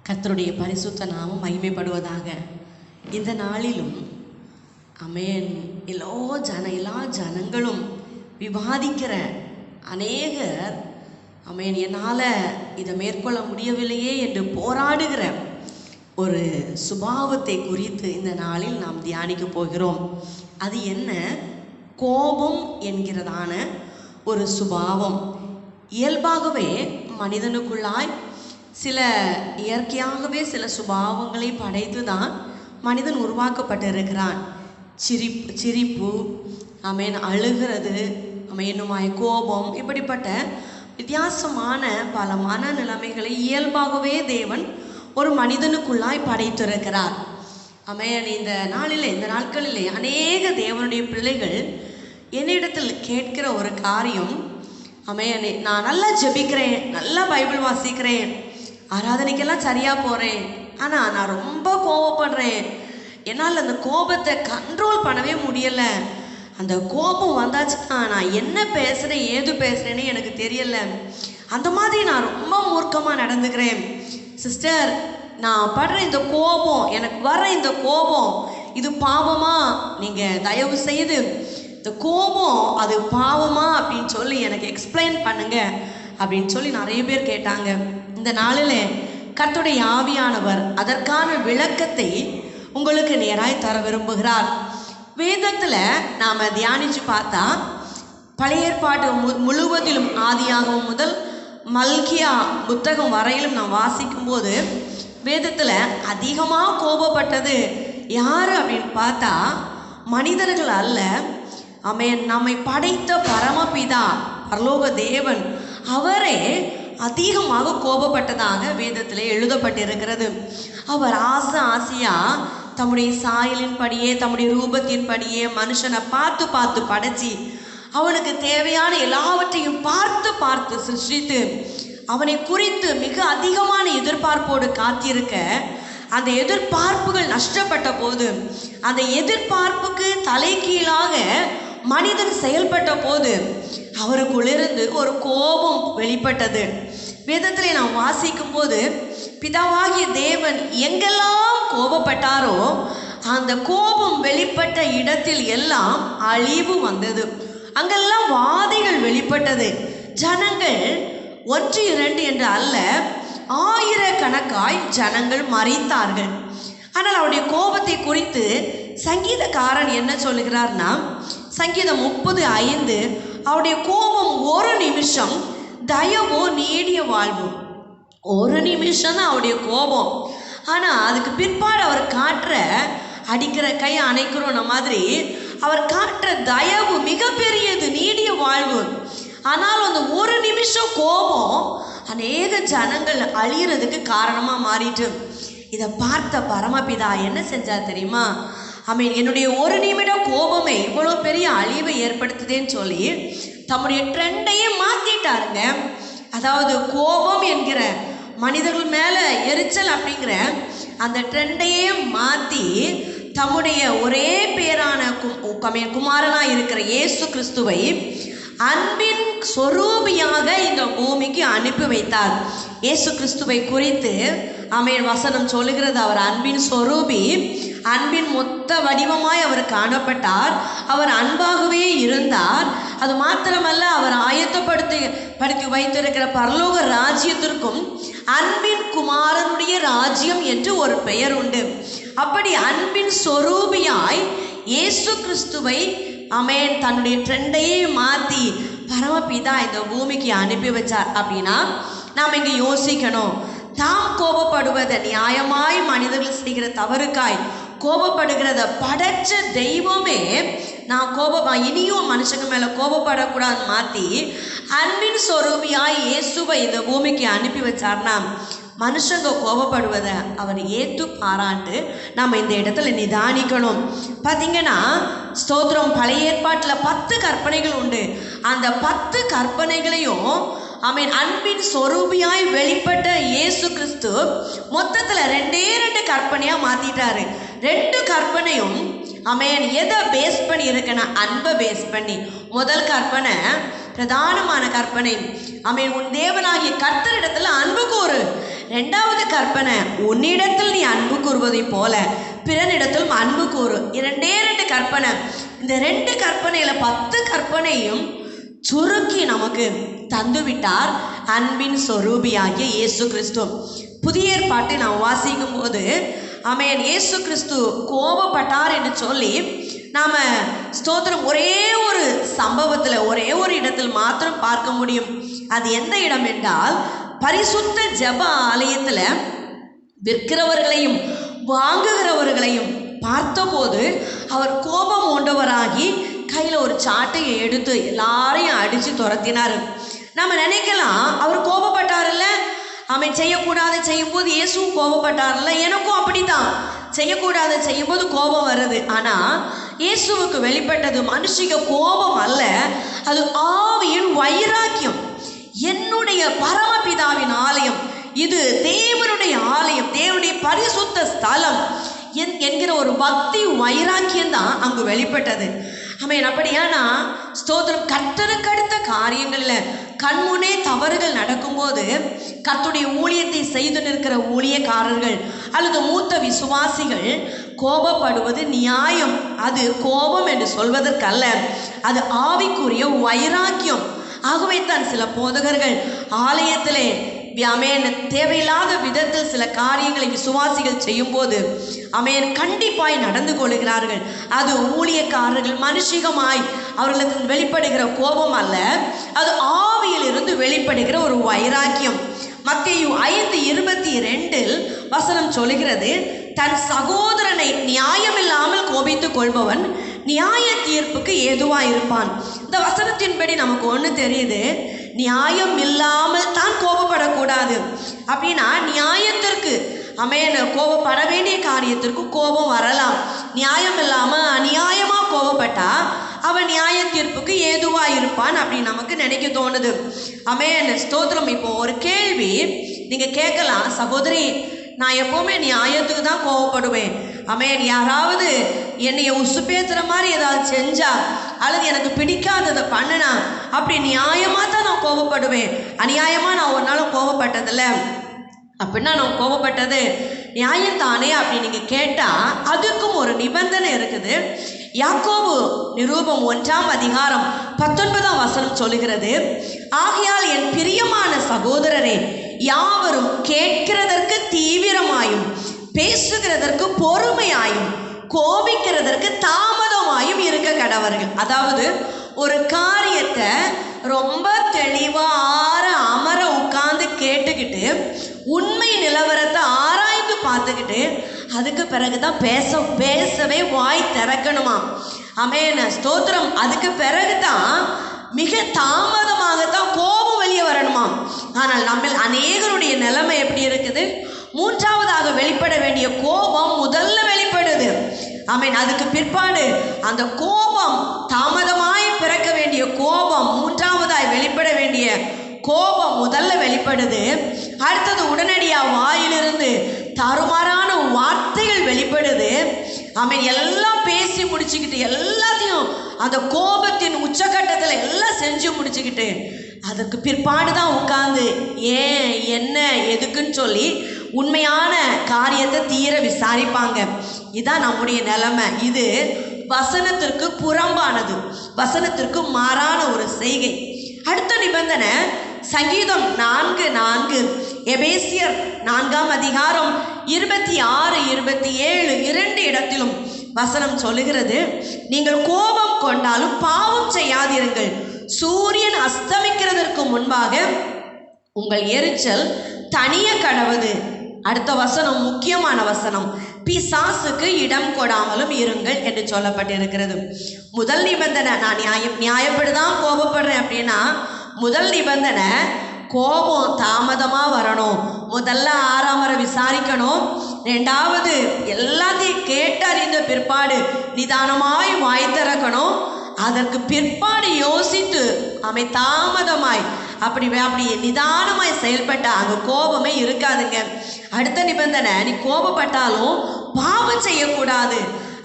கர்த்தருடைய பரிசுத்த நாமம் மகிமைப்படுவதாக. இந்த நாளிலும் அமேன் எல்லா ஜனங்களும் விவாதிக்கிற அநேகர் அமேன் என்னால் இதை மேற்கொள்ள முடியவில்லையே என்று போராடுகிற ஒரு சுபாவத்தை குறித்து இந்த நாளில் நாம் தியானிக்க போகிறோம். அது என்ன? கோபம் என்கிறதான ஒரு சுபாவம். இயல்பாகவே மனிதனுக்குள்ளாய் சில இயற்கையாகவே சில சுபாவங்களை படைத்து தான் மனிதன் உருவாக்கப்பட்டிருக்கிறான். சிரிப்பு அமேன், அழுகிறது அமேனுமாய், கோபம், இப்படிப்பட்ட வித்தியாசமான பல மனநிலைமைகளை இயல்பாகவே தேவன் ஒரு மனிதனுக்குள்ளாய் படைத்திருக்கிறார். அமேன். இந்த நாட்களிலே அநேக தேவனுடைய பிள்ளைகள் என்னிடத்தில் கேட்கிற ஒரு காரியம், அமேன், நான் நல்லா ஜெபிக்கிறேன், நல்லா பைபிள் வாசிக்கிறேன், ஆராதனைக்கெல்லாம் சரியாக போகிறேன், ஆனால் நான் ரொம்ப கோபப்படுறேன், என்னால் அந்த கோபத்தை கண்ட்ரோல் பண்ணவே முடியலை, அந்த கோபம் வந்தாச்சுன்னா நான் என்ன பேசுகிறேன் ஏது பேசுகிறேன்னு எனக்கு தெரியலை, அந்த மாதிரி நான் ரொம்ப மூர்க்கமாக நடந்துக்கிறேன். சிஸ்டர், நான் படுற இந்த கோபம், எனக்கு வர இந்த கோபம் இது பாவமா? நீங்கள் தயவு செய்து இந்த கோபம் அது பாவமா அப்படின்னு சொல்லி எனக்கு எக்ஸ்பிளைன் பண்ணுங்க அப்படின்னு சொல்லி நிறைய பேர் கேட்டாங்க. இந்த நாளில் கர்த்தருடைய ஆவியானவர் அதற்கான விளக்கத்தை உங்களுக்கு நேராய் தர விரும்புகிறார். வேதத்தில் நாம் தியானித்து பார்த்தா பழைய ஏற்பாட்டு முழுவதிலும் ஆதியாகமம் முதல் மல்கியா புத்தகம் வரையிலும் நாம் வாசிக்கும்போது வேதத்தில் அதிகமாக கோபப்பட்டது யார் அப்படின்னு பார்த்தா மனிதர்கள் அல்ல, அமேன், நம்மை படைத்த பரமபிதா பரலோக தேவன் அவரே அதிகமாக கோபப்பட்டதாக வேதத்தில் எழுதப்பட்டிருக்கிறது. அவர் ஆசையாக தம்முடைய சாயலின் படியே தம்முடைய ரூபத்தின் படியே மனுஷனை பார்த்து பார்த்து படைச்சி அவனுக்கு தேவையான எல்லாவற்றையும் பார்த்து பார்த்து சிருஷ்டித்து அவனை குறித்து மிக அதிகமான எதிர்பார்ப்போடு காத்திருக்க, அந்த எதிர்பார்ப்புகள் நஷ்டப்பட்ட போது, அந்த எதிர்பார்ப்புக்கு தலைகீழாக மனிதன் செயல்பட்ட போது அவருக்குள்ளிருந்து ஒரு கோபம் வெளிப்பட்டது. வேதத்திலே நாம் வாசிக்கும் போது பிதாவாகிய தேவன் எங்கெல்லாம் கோபப்பட்டாரோ அந்த கோபம் வெளிப்பட்ட இடத்தில் எல்லாம் அழிவு வந்தது. அங்கெல்லாம் வாதைகள் வெளிப்பட்டது. ஜனங்கள் 1 2 என்று அல்ல, ஆயிரக்கணக்காய் ஜனங்கள் மரித்தார்கள். ஆனால் அவருடைய கோபத்தை குறித்து சங்கீதக்காரன் என்ன சொல்லுகிறார்னா, சங்கீதம் 30:5, அவருடைய கோபம் ஒரு நிமிஷம், தயவோ நீடிய வாழ்வு. ஒரு நிமிஷம் தான் அவருடைய கோபம், ஆனால் அதுக்கு பிற்பாடு அவர் காட்டுற அடிக்கிற கை அணைக்கிறோன்ன மாதிரி அவர் காட்டுற தயவு மிகப்பெரியது, நீடிய வாழ்வு. ஆனால் அந்த ஒரு நிமிஷம் கோபம் அநேக ஜனங்கள் அழியறதுக்கு காரணமாக மாறிட்டு, இதை பார்த்த பரமபிதா என்ன செஞ்சார் தெரியுமா? ஆமென், என்னுடைய ஒரு நிமிட கோபமே இவ்வளோ பெரிய அழிவை ஏற்படுத்துதேன்னு சொல்லி தம்முடைய ட்ரெண்டையே மாற்றிட்டாருங்க. அதாவது கோபம் என்கிற மனிதர்கள் மேலே எரிச்சல் அப்படிங்கிற அந்த ட்ரெண்டையே மாற்றி தம்முடைய ஒரே பேரான குமாரனாக இருக்கிற இயேசு கிறிஸ்துவை அன்பின் சொரூபியாக இந்த பூமிக்கு அனுப்பி வைத்தார். இயேசு கிறிஸ்துவை குறித்து ஆமென் வசனம் சொல்லுகிறது, அவர் அன்பின் சொரூபி, அன்பின் மொத்த வடிவமாய் அவர் காணப்பட்டார், அவர் அன்பாகவே இருந்தார். அது மாத்திரமல்ல, அவர் ஆயத்தப்படுத்தி வைத்திருக்கிற பரலோக ராஜ்யத்திற்கும் அன்பின் குமாரனுடைய ராஜ்யம் என்று ஒரு பெயர் உண்டு. அப்படி அன்பின் சொரூபியாய் இயேசு கிறிஸ்துவை அமேன் தன்னுடைய ட்ரெண்டையே மாற்றி பரமபிதா இந்த பூமிக்கு அனுப்பி வச்சார். அப்படின்னா நாம் இங்கே யோசிக்கணும், தாம் கோபப்படுவதை நியாயமாய் மனிதர்கள் செய்கிற தவறுக்காய் கோபப்படுகிறத படைச்ச தெய்வமே நான் இனியும் மனுஷங்க மேலே கோபப்படக்கூடாதுன்னு மாற்றி அன்பின் சொரூபியாய் இயேசுவை இந்த பூமிக்கு அனுப்பி வச்சார்னா மனுஷங்க கோபப்படுவதை அவர் ஏற்று பாராட்டு நம்ம இந்த இடத்துல நிதானிக்கணும். பார்த்தீங்கன்னா ஸ்தோத்திரம், பழைய ஏற்பாட்டில் 10 கற்பனைகள் உண்டு. அந்த 10 கற்பனைகளையும் ஆமென் அன்பின் சொரூபியாய் வெளிப்பட்ட இயேசு கிறிஸ்து மொத்தத்தில் 2 கற்பனையாக மாற்றிட்டாரு. 2 கற்பனையும் ஆமென் எதை பேஸ் பண்ணி இருக்குன்னா அன்பை பேஸ் பண்ணி. முதல் கற்பனை பிரதானமான கற்பனை, ஆமென், உன் தேவனாகிய கர்த்தரிடத்தில் அன்பு கூறு, இரண்டாவது கற்பனை, உன்னிடத்தில் நீ அன்பு கூறுவதை போல பிறனிடத்திலும் அன்பு கூறு. இரண்டே கற்பனை. இந்த 2 கற்பனையில 10 கற்பனையும் சுருக்கி நமக்கு தந்துவிட்டார் அன்பின் சொரூபியாகிய இயேசு கிறிஸ்து. புதிய ஏற்பாட்டை நாம் வாசிக்கும் போது ஆமென், இயேசு கிறிஸ்து கோபப்பட்டார் என்று சொல்லி நாம ஸ்தோத்திரம் ஒரே ஒரு சம்பவத்தில் ஒரே ஒரு இடத்தில் மாத்திரம் பார்க்க முடியும். அது எந்த இடம் என்றால், பரிசுத்த ஜெப ஆலயத்தில் விற்கிறவர்களையும் வாங்குகிறவர்களையும் பார்த்தபோது அவர் கோபம் கொண்டவராகி கையில் ஒரு சாட்டையை எடுத்து எல்லாரையும் அடித்து துரத்தினார். நம்ம நினைக்கலாம் அவர் கோபப்பட்டார்ல, அவன் செய்யக்கூடாத செய்யும்போது இயேசுவும் கோபப்பட்டார்ல, எனக்கும் அப்படித்தான் செய்யக்கூடாத செய்யும்போது கோபம் வருது. ஆனால் இயேசுவுக்கு வெளிப்பட்டது மனுஷிக கோபம் அல்ல, அது ஆவியின் வைராக்கியம். என்னுடைய பரமபிதாவின் ஆலயம் இது, தேவனுடைய ஆலயம், தேவனுடைய பரிசுத்த ஸ்தலம் என்கிற ஒரு பக்தி வைராக்கியம் தான் அங்கு வெளிப்பட்டது. ஆமென். அப்படியானா ஸ்தோத்திரம், கர்த்தருக்கு அடுத்த காரியங்களில் கண்முனே தவறுகள் நடக்கும்போது கர்த்தருடைய ஊழியத்தை செய்து நிற்கிற ஊழியக்காரர்கள் அல்லது மூத்த விசுவாசிகள் கோபப்படுவது நியாயம். அது கோபம் என்று சொல்வதற்கல்ல, அது ஆவிக்குரிய வைராக்கியம். ஆகவே தான் சில போதகர்கள் ஆலயத்திலே அமேன் தேவையில்லாத விதத்தில் சில காரியங்களை விசுவாசிகள் செய்யும்போது அமேன் கண்டிப்பாய் நடந்து கொள்கிறார்கள். அது ஊழியக்காரர்கள் மனுஷிகமாய் அவர்களுக்கு வெளிப்படுகிற கோபம் அல்ல, அது ஆவியில் இருந்து வெளிப்படுகிற ஒரு வைராக்கியம். மத்தேயு 5:22 வசனம் சொல்கிறது, தன் சகோதரனை நியாயமில்லாமல் கோபித்துக் கொள்பவன் நியாய தீர்ப்புக்கு ஏதுவாயிருப்பான். இந்த வசனத்தின்படி நமக்கு ஒன்று தெரியுது, நியாயம் இல்லாமல் தான் கோபப்படக்கூடாது. அப்படின்னா நியாயத்திற்கு அமேன் கோபப்பட வேண்டிய காரியத்திற்கு கோபம் வரலாம். நியாயம் இல்லாமல் அநியாயமாக கோபப்பட்டா அவன் நியாய தீர்ப்புக்கு ஏதுவாக இருப்பான் அப்படின்னு நமக்கு நினைக்க தோணுது. அமேன் ஸ்தோத்திரம். இப்போ ஒரு கேள்வி நீங்கள் கேட்கலாம், சகோதரி நான் எப்போவுமே நியாயத்துக்கு தான் கோவப்படுவேன். அமேன் யாராவது என்னைய உசுப்பேத்துற மாதிரி ஏதாவது செஞ்சா அல்லது எனக்கு பிடிக்காததை பண்ணுனா அப்படி நியாயமாக தான் நான் கோபப்படுவேன், அநியாயமாக நான் ஒரு நாளும் கோபப்பட்டதில்ல. அப்படின்னா நான் கோபப்பட்டது நியாயம்தானே அப்படின்னு நீங்கள் கேட்டால் அதுக்கும் ஒரு நிபந்தனை இருக்குது. யாக்கோபு நிருபம் 1:19 வசனம் சொல்லுகிறது, ஆகையால் என் பிரியமான சகோதரரே, யாவரும் கேட்கிறதற்கு தீவிரமாயும் பேசுகிறதற்கு பொறுமையாயும் கோபிக்கிறதற்கு தாமதமாயும் இருக்க கடவர்கள். அதாவது ஒரு காரியத்தை ரொம்ப தெளிவாக அமர உட்கார்ந்து கேட்டுக்கிட்டு உண்மை நிலவரத்தை ஆராய்ந்து பார்த்துக்கிட்டு அதுக்கு பிறகுதான் பேசவே வாய் திறக்கணுமா. ஆமென் ஸ்தோத்திரம். அதுக்கு பிறகுதான் மிக தாமதமாகத்தான் கோபம் வெளியே வரணுமா. ஆனால் நம்ம அநேகருடைய நிலைமை எப்படி இருக்குது, மூன்றாவதாக வெளிப்பட வேண்டிய கோபம் முதல்ல வெளிப்படுது. ஆமென். அதுக்கு பிற்பாடு அந்த கோபம் தாமதமாய் பிறக்க வேண்டிய கோபம் மூன்றாவதாய் வெளிப்பட வேண்டிய கோபம் முதல்ல வெளிப்படுது. அடுத்தது உடனடியாக வாயிலிருந்து தருமாறான வார்த்தைகள் வெளிப்படுது. ஆமென். எல்லாம் பேசி முடிச்சுக்கிட்டு எல்லாத்தையும் அந்த கோபத்தின் உச்சகட்டத்தில் எல்லாம் செஞ்சு முடிச்சுக்கிட்டு அதுக்கு பிற்பாடு தான் உட்கார்ந்து ஏன் என்ன எதுக்குன்னு சொல்லி உண்மையான காரியத்தை தீர விசாரிப்பாங்க. இதுதான் நம்முடைய நிலைமை. இது வசனத்திற்கு புறம்பானது, வசனத்திற்கு மாறான ஒரு செய்கை. அடுத்த நிபந்தனை சங்கீதம் 4:4, எபேசியர் 4:26-27 2 இடத்திலும் வசனம் சொல்லுகிறது, நீங்கள் கோபம் கொண்டாலும் பாவம் செய்யாதிருங்கள், சூரியன் அஸ்தமிக்கிறதற்கு முன்பாக உங்கள் எரிச்சல் தனிய கடவது. அடுத்த வசனம் முக்கியமான வசனம், பிசாசுக்கு இடம் கொடாமலும் இருங்கள் என்று சொல்லப்பட்டிருக்கிறது. முதல் நிபந்தனை, நான் நியாயப்படுதான் கோபப்படுறேன் அப்படின்னா முதல் நிபந்தனை கோபம் தாமதமாக வரணும், முதல்ல ஆறாமற விசாரிக்கணும். ரெண்டாவது எல்லாத்தையும் கேட்டறிந்த பிற்பாடு நிதானமாய் வாய் திறக்கணும். அதற்கு பிற்பாடு யோசித்து தாமதமாய் அப்படி நிதானமாய் செயல்பட்ட அங்கே கோபமே இருக்காதுங்க. அடுத்த நிபந்தனை, நீ கோபப்பட்டாலும் பாவம் செய்யக்கூடாது.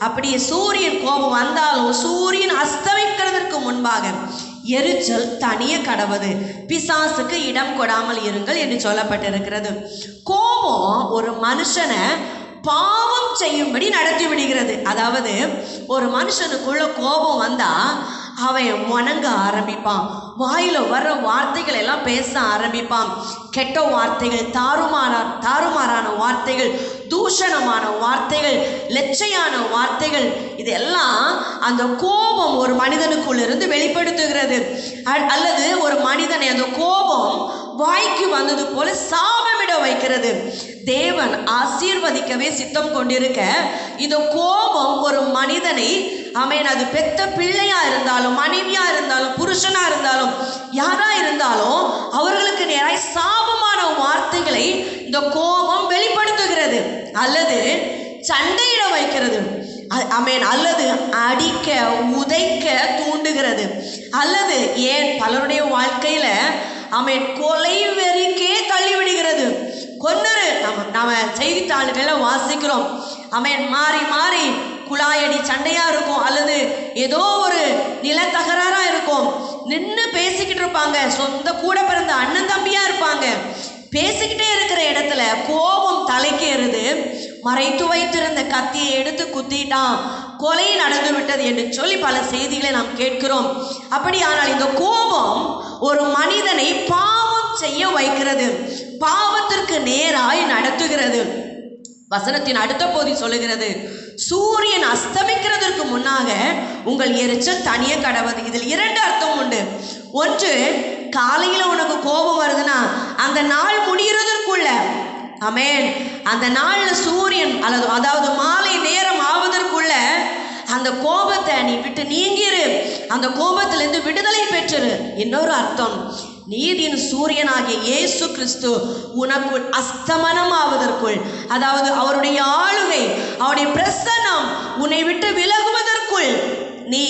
அப்படியே சூரியன் கோபம் வந்தாலும் சூரியன் அஸ்தமிக்கிறதற்கு முன்பாக எரிச்சல் தனிய கடவது, பிசாசுக்கு இடம் கொடாமல் இருங்கள் என்று சொல்லப்பட்டிருக்கிறது. கோபம் ஒரு மனுஷனை பாவம் செய்யும்படி நடத்தி விடுகிறது. அதாவது ஒரு மனுஷனுக்குள்ள கோபம் வந்தா அவன் முணங்க ஆரம்பிப்பான், வாயில வர்ற வார்த்தைகள் எல்லாம் பேச ஆரம்பிப்பான். கெட்ட வார்த்தைகள், தாறுமாறான வார்த்தைகள், தூஷணமான வார்த்தைகள், லெச்சையான வார்த்தைகள், இதெல்லாம் அந்த கோபம் ஒரு மனிதனுக்குள்ள இருந்து வெளிப்படுத்துகிறது. அல்லது ஒரு மனிதனை அந்த கோபம் வாய்க்கு வந்தது போல சாபமிட வைக்கிறது. தேவன் ஆசீர்வதிக்கவே சித்தம் கொண்டிருக்க இந்த கோபம் ஒரு மனிதனை, அது பெத்த பிள்ளையா இருந்தாலும், மனைவியா இருந்தாலும், புருஷனா இருந்தாலும், யாரா இருந்தாலும் அவர்களுக்கு நேராய் சாபமான வார்த்தைகளை இந்த கோபம் வெளிப்படுத்துகிறது. அல்லது சண்டையிட வைக்கிறது, அல்லது அடிக்க உதைக்க தூண்டுகிறது. அல்லது ஏன் பலருடைய வாழ்க்கையில கொலை வெறிக்கே தள்ளிவிடுகிறது. கொன்னரு நம்ம செய்தித்தாள்களை வாசிக்கிறோம். மாறி மாறி குழாயடி சண்டையா இருக்கும், அல்லது ஏதோ ஒரு நில தகராறா இருக்கும். நின்று பேசிக்கிட்டு இருப்பாங்க, சொந்த கூட பிறந்த அண்ணன் தம்பியா இருப்பாங்க. பேசிக்கிட்டே இருக்கிற இடத்துல கோபம் தலைக்கேறுது. மறைத்து வைத்திருந்த கத்தியை எடுத்து குத்திட்டான், கொலை நடந்து விட்டது என்று சொல்லி பல செய்திகளை நாம் கேட்கிறோம். அப்படியானால் இந்த கோபம் ஒரு மனிதனை பாவம் செய்ய வைக்கிறது, பாவத்திற்கு நேராய் நடத்துகிறது. வசனத்தின் அடுத்த பகுதி சொல்லுகிறது, சூரியன் அஸ்தமிக்கிறதற்கு முன்னாக உங்கள் எரிச்சல் தனிய கடவது. இதில் 2 அர்த்தம் உண்டு. ஒன்று, காலையில் உனக்கு கோபம் வருதுன்னா அந்த நாள் முடிகிறதற்குள்ள, அந்த நாள்ல சூரியன் அதாவது மாலை நேரம் ஆவதற்குள்ள அந்த கோபத்தை நீ விட்டு நீங்கிரு, அந்த கோபத்திலிருந்து விடுதலை பெற்றுரு. இன்னொரு அர்த்தம், நீதியின் சூரியனாகிய இயேசு கிறிஸ்து உனக்குள் அஸ்தமனம் ஆவதற்குள், அதாவது அவருடைய ஆளுகை, அவருடைய பிரசன்னம் உன்னை விட்டு விலகுவதற்குள் நீ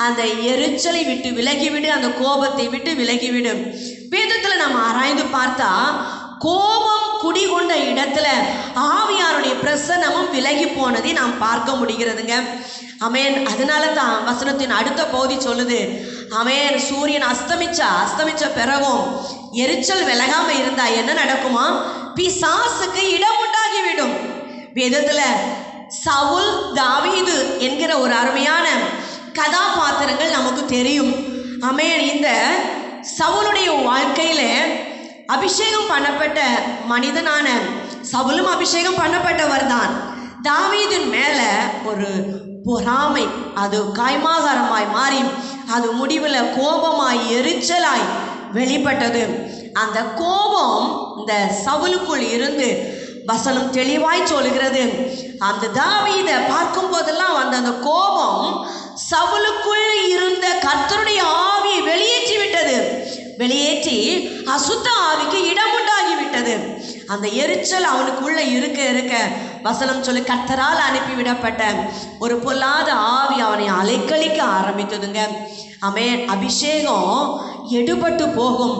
அந்த எரிச்சலை விட்டு விலகிவிடு, அந்த கோபத்தை விட்டு விலகிவிடு. வேதத்துல நாம் ஆராய்ந்து பார்த்தா கோபம் குடிகொண்ட இடத்துல ஆவியாருடைய பிரசன்னமும் விலகி போனதை நாம் பார்க்க முடிகிறதுங்க. அதனால தான் வசனத்தின் அடுத்த பகுதி சொல்லுது, சூரியன் அஸ்தமிச்ச பிறகும் எரிச்சல் விலகாம இருந்தா என்ன நடக்குமா? பிசாசுக்கு இடம் உண்டாகிவிடும். வேதத்துல சவுல், தாவீது என்கிற ஒரு அருமையான கதாபாத்திரங்கள் நமக்கு தெரியும். இந்த சவுலுடைய வாழ்க்கையில அபிஷேகம் பண்ணப்பட்ட மனிதனான சவுலும் அபிஷேகம் பண்ணப்பட்டவர் தான். தாவீதின் மேல ஒரு பொறாமை, அது காய்மாகாரமாய் மாறி அது முடிவில் கோபமாய் எரிச்சலாய் வெளிப்பட்டது. அந்த கோபம் இந்த சவுலுக்குள் இருந்து வசனம் தெளிவாய் சொல்கிறது, அந்த தாவீதை பார்க்கும் போதெல்லாம் அந்த கோபம் சவுலுக்குள் இருந்த கர்த்தருடைய ஆவியை வெளியேற்றி விட்டது. வெளியேற்றி அசுத்த ஆவிக்கு இடம் உண்டாகிவிட்டது. அந்த எரிச்சல் அவனுக்குள்ள இருக்க வசனம் சொல்லி கர்த்தரால் அனுப்பிவிடப்பட்ட ஒரு பொல்லாத ஆவி அவனை அலைக்கழிக்க ஆரம்பித்ததுங்க. அபிஷேகம் எடுபட்டு போகும்,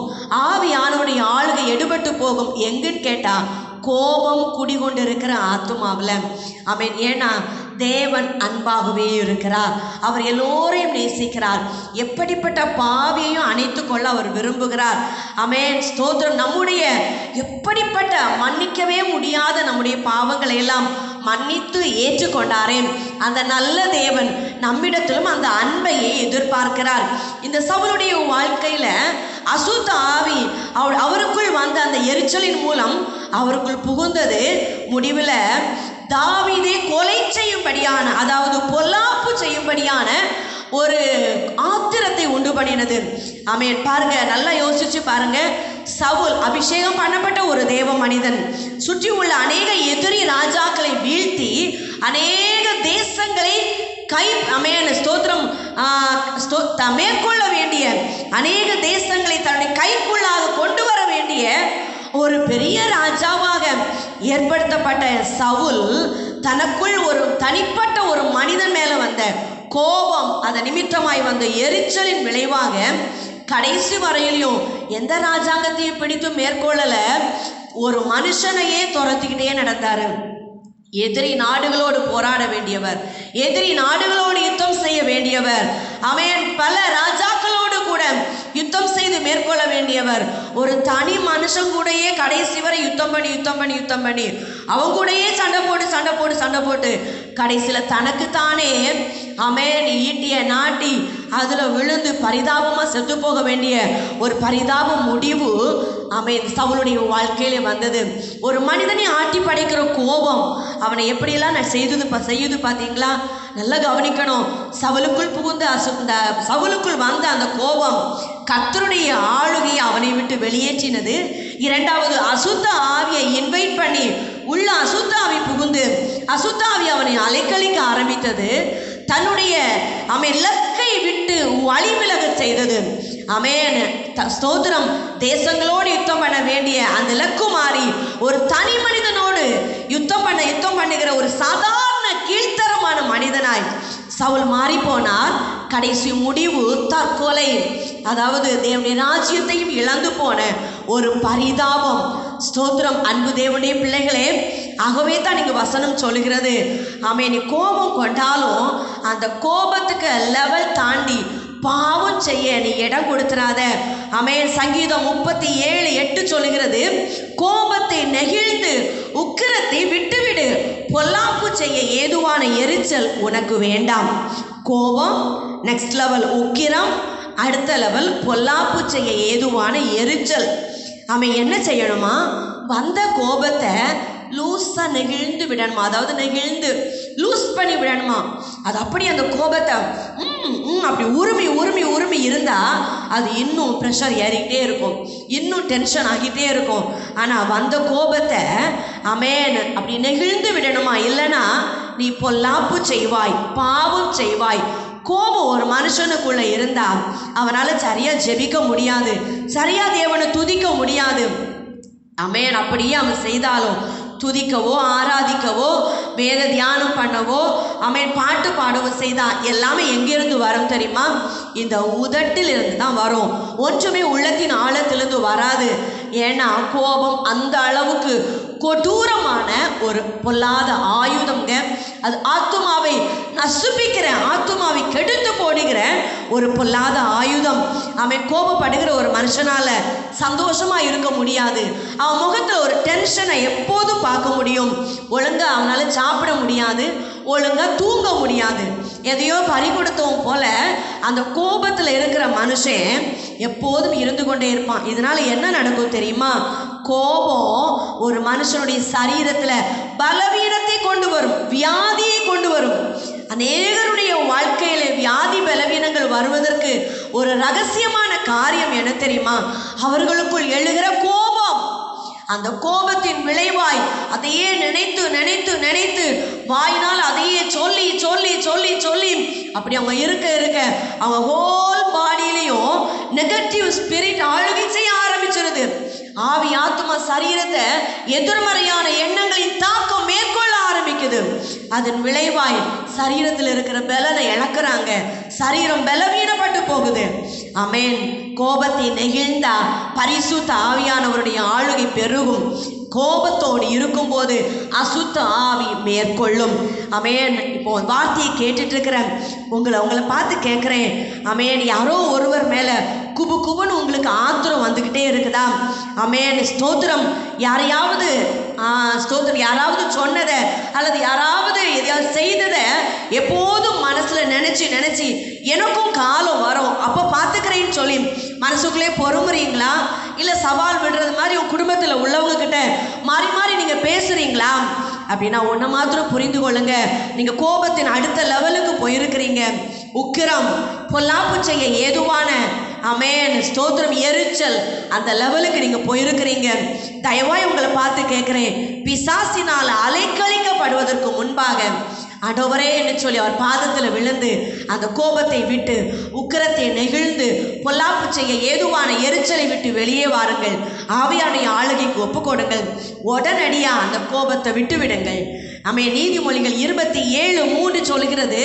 ஆவியானவனுடைய ஆளுகை எடுபட்டு போகும். எங்குன்னு கேட்டா கோபம் குடிகொண்டிருக்கிற ஆத்துமாவில். ஏன்னா தேவன் அன்பாகவே இருக்கிறார், அவர் எல்லோரையும் நேசிக்கிறார். எப்படிப்பட்ட பாவியையும் அணைத்து கொள்ள அவர் விரும்புகிறார். ஸ்தோத்திரம். நம்முடைய எப்படிப்பட்ட மன்னிக்கவே முடியாத நம்முடைய பாவங்களை எல்லாம் மன்னித்து ஏற்றுக்கொண்டாரே அந்த நல்ல தேவன் நம்மிடத்திலும் அந்த அன்பையை எதிர்பார்க்கிறார். இந்த சவுலுடைய வாழ்க்கையில அசுத்த ஆவி அவருக்குள் வந்த அந்த எரிச்சலின் மூலம் அவருக்குள் புகுந்தது. முடிவில் தாவீதை கொலை செய்யும்படியான, அதாவது பொல்லாப்பு செய்யும்படியான ஒரு ஆத்திரத்தை உண்டு பண்ணினது. பாருங்க, நல்லா யோசிச்சு பாருங்க. சவுல் அபிஷேகம் பண்ணப்பட்ட ஒரு தேவ மனிதன், சுற்றி உள்ள அநேக எதிரி ராஜாக்களை வீழ்த்தி அநேக தேசங்களை ஸ்தோத்திரம் மேற்கொள்ள வேண்டிய, அநேக தேசங்களை தன்னுடைய கைக்குள்ளாக கொண்டு வர வேண்டிய ஒரு பெரிய ராஜாவாக ஏற்படுத்தப்பட்ட சவுல் தனக்குள் ஒரு தனிப்பட்ட ஒரு மனிதன் மேல வந்த கோபம், அதன் நிமித்தமாய் வந்த எரிச்சலின் விளைவாக கடைசி வரையிலையும் எந்த ராஜாங்கத்தையும் பிடித்து மேற்கொள்ளல, ஒரு மனுஷனையே துரத்திக்கிட்டே நடந்தாரு. எதிரி நாடுகளோடு போராட வேண்டியவர், எதிரி நாடுகளோடு யுத்தம் செய்ய வேண்டியவர். பல ராஜாக்களோடு கூட யுத்தம் செய்து மேற்கொள்ள வேண்டியவர். ஒரு தனி மனுஷன் கூடயே கடைசி வரை யுத்தம் பண்ணி அவங்க கூடயே சண்டை போட்டு கடைசியில் தனக்குத்தானே ஆமென் ஈட்டிய நாட்டி அதில் விழுந்து பரிதாபமாக செத்து போக வேண்டிய ஒரு பரிதாப முடிவு ஆமென் சவுலுடைய வாழ்க்கையிலே வந்தது. ஒரு மனிதனை ஆட்டி படைக்கிற கோபம் அவனை எப்படியெல்லாம் செய்யுது பார்த்தீங்களா? நல்லா கவனிக்கணும். சவுலுக்குள் வந்த அந்த கோபம் கர்த்தருடைய ஆளுகையை அவனை விட்டு வெளியேற்றினது. இரண்டாவது, அசுத்த ஆவியை இன்வைட் பண்ணி உள்ள அசுத்த ஆவி புகுந்து அசுத்த ஆவி அவனை அலைக்கழிக்க ஆரம்பித்தது. தன்னுடைய இலக்கை விட்டு வழிவிலக செய்தது. ஆமென் ஸ்தோத்திரம். தேசங்களோடு யுத்தம் பண்ண வேண்டிய அந்த இலக்கு மாறி ஒரு தனி மனிதனோடு யுத்தம் பண்ணுகிற ஒரு சாதாரண கீழ்த்தரமான மனிதனாய் சவுல் மாறி போனார். கடைசி முடிவு தற்கொலை. அதாவது தேவனுடைய ராஜ்யத்தையும் இழந்து போன ஒரு பரிதாபம். ஸ்தோத்திரம். அன்பு தேவனுடைய பிள்ளைகளே, ஆகவே தான் இங்கு வசனம் சொல்லுகிறது, ஆமென், நீ கோபம் கொண்டாலும் அந்த கோபத்துக்கு லெவல் தாண்டி பாவம் செய்ய நீ இடம் கொடுத்துறாத. ஆமென். சங்கீதம் 37:8 சொல்லுகிறது, கோபத்தை நெகிழ்ந்து உக்கிரத்தை விட்டுவிடு, பொல்லாப்பு செய்ய ஏதுவான எரிச்சல் உனக்கு வேண்டாம். கோபம் நெக்ஸ்ட் லெவல், உக்கிரம் அடுத்த லெவல், பொல்லாப்பு செய்ய ஏதுவான எரிச்சல். அவன் என்ன செய்யணுமா? வந்த கோபத்தை லூஸாக நெகிழ்ந்து விடணுமா, அதாவது நெகிழ்ந்து லூஸ் பண்ணி விடணுமா. அது அப்படி அந்த கோபத்தை அப்படி உருமி இருந்தால் அது இன்னும் ப்ரெஷர் ஏறிக்கிட்டே இருக்கும், இன்னும் டென்ஷன் ஆகிட்டே இருக்கும். ஆனால் வந்த கோபத்தை ஆமென் அப்படி நெகிழ்ந்து விடணுமா, இல்லைன்னா நீ பொல்லாப்பு செய்வாய், பாவம் செய்வாய். கோபம் ஒரு மனுஷனுக்குள்ள இருந்தா அவனால் சரியா ஜெபிக்க முடியாது, சரியா தேவனை துதிக்க முடியாது. ஆமென். அப்படியே அவன் செய்தாலும் துதிக்கவோ ஆராதிக்கவோ வேத தியானம் பண்ணவோ ஆமென் பாட்டு பாடவோ செய்தா எல்லாமே எங்கிருந்து வரும் தெரியுமா? இந்த உதட்டில் இருந்து தான் வரும். ஒன்றுமே உள்ளத்தின் ஆழத்திலிருந்து வராது. ஏன்னா கோபம் அந்த அளவுக்கு கொடூரமான ஒரு பொல்லாத ஆயுதம்ங்க. அது ஆத்துமாவை நசுப்பிக்கிற, ஆத்துமாவை கெடுத்து போடுகிற ஒரு பொல்லாத ஆயுதம். அவன் கோபப்படுகிற ஒரு மனுஷனால சந்தோஷமா இருக்க முடியாது. அவன் முகத்தில் ஒரு டென்ஷனை எப்போதும் பார்க்க முடியும். ஒழுங்கா அவனால சாப்பிட முடியாது, ஒழுங்கா தூங்க முடியாது. எதையோ பறி கொடுத்தவன் போல அந்த கோபத்தில் இருக்கிற மனுஷன் எப்போதும் இருந்து கொண்டே இருப்பான். இதனால என்ன நடக்கும் தெரியுமா? கோபம் ஒரு மனுஷனுடைய சரீரத்தில் பலவீனத்தை கொண்டு வரும், வியாதியை கொண்டு வரும். அநேகருடைய வாழ்க்கையில வியாதி பலவீனங்கள் வருவதற்கு ஒரு ரகசியமான காரியம் என்ன தெரியுமா? அவர்களுக்குள் எழுகிற கோபம். அந்த கோபத்தின் விளைவாய் அதையே நினைத்து நினைத்து நினைத்து வாயினால் அதையே சொல்லி சொல்லி சொல்லி சொல்லி அப்படி அவங்க இருக்க அவங்க ஹோல் பாடியிலையும் நெகட்டிவ் ஸ்பிரிட் ஆளுகை செய்ய ஆரம்பிச்சிருது. ஆவி ஆத்மா சரீரத்தை எதிர்மறையான எண்ணங்களின் தாக்கம் மேற்கொள்ள ஆரம்பிக்குது. அதன் விளைவாய் சரீரத்தில் இருக்கிற பலனை இழக்கிறாங்க, சரீரம் பலவீனப்பட்டு போகுது. ஆமென். கோபத்தை நெகிழ்ந்தா பரிசுத்த ஆவியானவருடைய ஆளுகை பெருகும். கோபத்தோடு இருக்கும்போது அசுத்த ஆவி மேற்கொள்ளும். ஆமென். இப்போ வார்த்தையை கேட்டுட்டு இருக்கிறேன், உங்களை பார்த்து கேட்குறேன். ஆமென். யாரோ ஒருவர் மேலே குபுன்னு உங்களுக்கு ஆத்திரம் வந்துக்கிட்டே இருக்குதா? ஆமென். ஸ்தோத்திரம். யாரையாவது ஸ்தோத்திரம் யாராவது சொன்னதை அல்லது யாராவது எதையாவது செய்ததை எப்போதும் மனசில் நினச்சி எனக்கும் காலம் வரும் அப்போ பார்த்துக்கிறேன்னு சொல்லி மனசுக்குள்ளே பொறுமுறீங்களா? இல்லை சவால் விடுறது மாதிரி உங்கள் குடும்பத்தில் உள்ளவங்க கிட்ட மாறி மாறி நீங்கள் பேசுகிறீங்களா? அப்படின்னா ஒன்று மாத்திரம் புரிந்து கொள்ளுங்க, நீங்கள் கோபத்தின் அடுத்த லெவலுக்கு போயிருக்கிறீங்க. உக்கிரம், பொல்லாப்பு செய்ய ஏதுவான ஆமென் ஸ்தோத்திரம் எரிச்சல், அந்த லெவலுக்கு நீங்கள் போயிருக்கிறீங்க. தயவாய் உங்களை பார்த்து கேட்குறேன், பிசாசினால் அலைக்கழிக்கப்படுவதற்கு முன்பாக ஆண்டவரே என்று சொல்லி அவர் பாதத்தில் விழுந்து அந்த கோபத்தை விட்டு உக்கிரத்தை நெகிழ்ந்து பொல்லாப்பு செய்ய ஏதுவான எரிச்சலை விட்டு வெளியே வாருங்கள். ஆவியானுடைய ஆளுகைக்கு ஒப்புக்கொடுங்கள். உடனடியாக அந்த கோபத்தை விட்டு விடுங்கள். ஆமென். நீதிமொழிகள் 27:3 சொல்கிறது,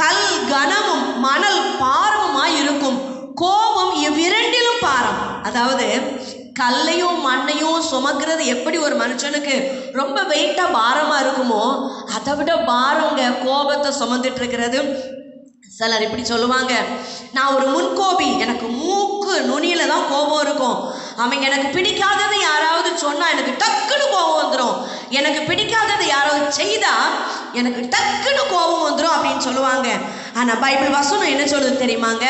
கல் கனமும் மணல் பாரமுமாய் இருக்கும், கோபம் இவ்விரண்டிலும் பாரம். அதாவது கல்லையும் மண்ணையும் சுமக்கிறது எப்படி ஒரு மனுஷனுக்கு ரொம்ப வெயிட்டாக பாரமாக இருக்குமோ அதை விட பாரங்க கோபத்தை சுமந்துட்டு இருக்கிறது. சிலர் இப்படி சொல்லுவாங்க, நான் ஒரு முன்கோபி, எனக்கு மூக்கு நுனியில தான் கோபம் இருக்கும். அவங்க எனக்கு பிடிக்காததை யாராவது சொன்னா எனக்கு டக்குன்னு கோபம் வந்துடும், எனக்கு பிடிக்காததை யாராவது செய்தா எனக்கு டக்குன்னு கோபம் வந்துடும் அப்படின்னு சொல்லுவாங்க. ஆனால் பைபிள் வசனம் என்ன சொல்லுது தெரியுமாங்க?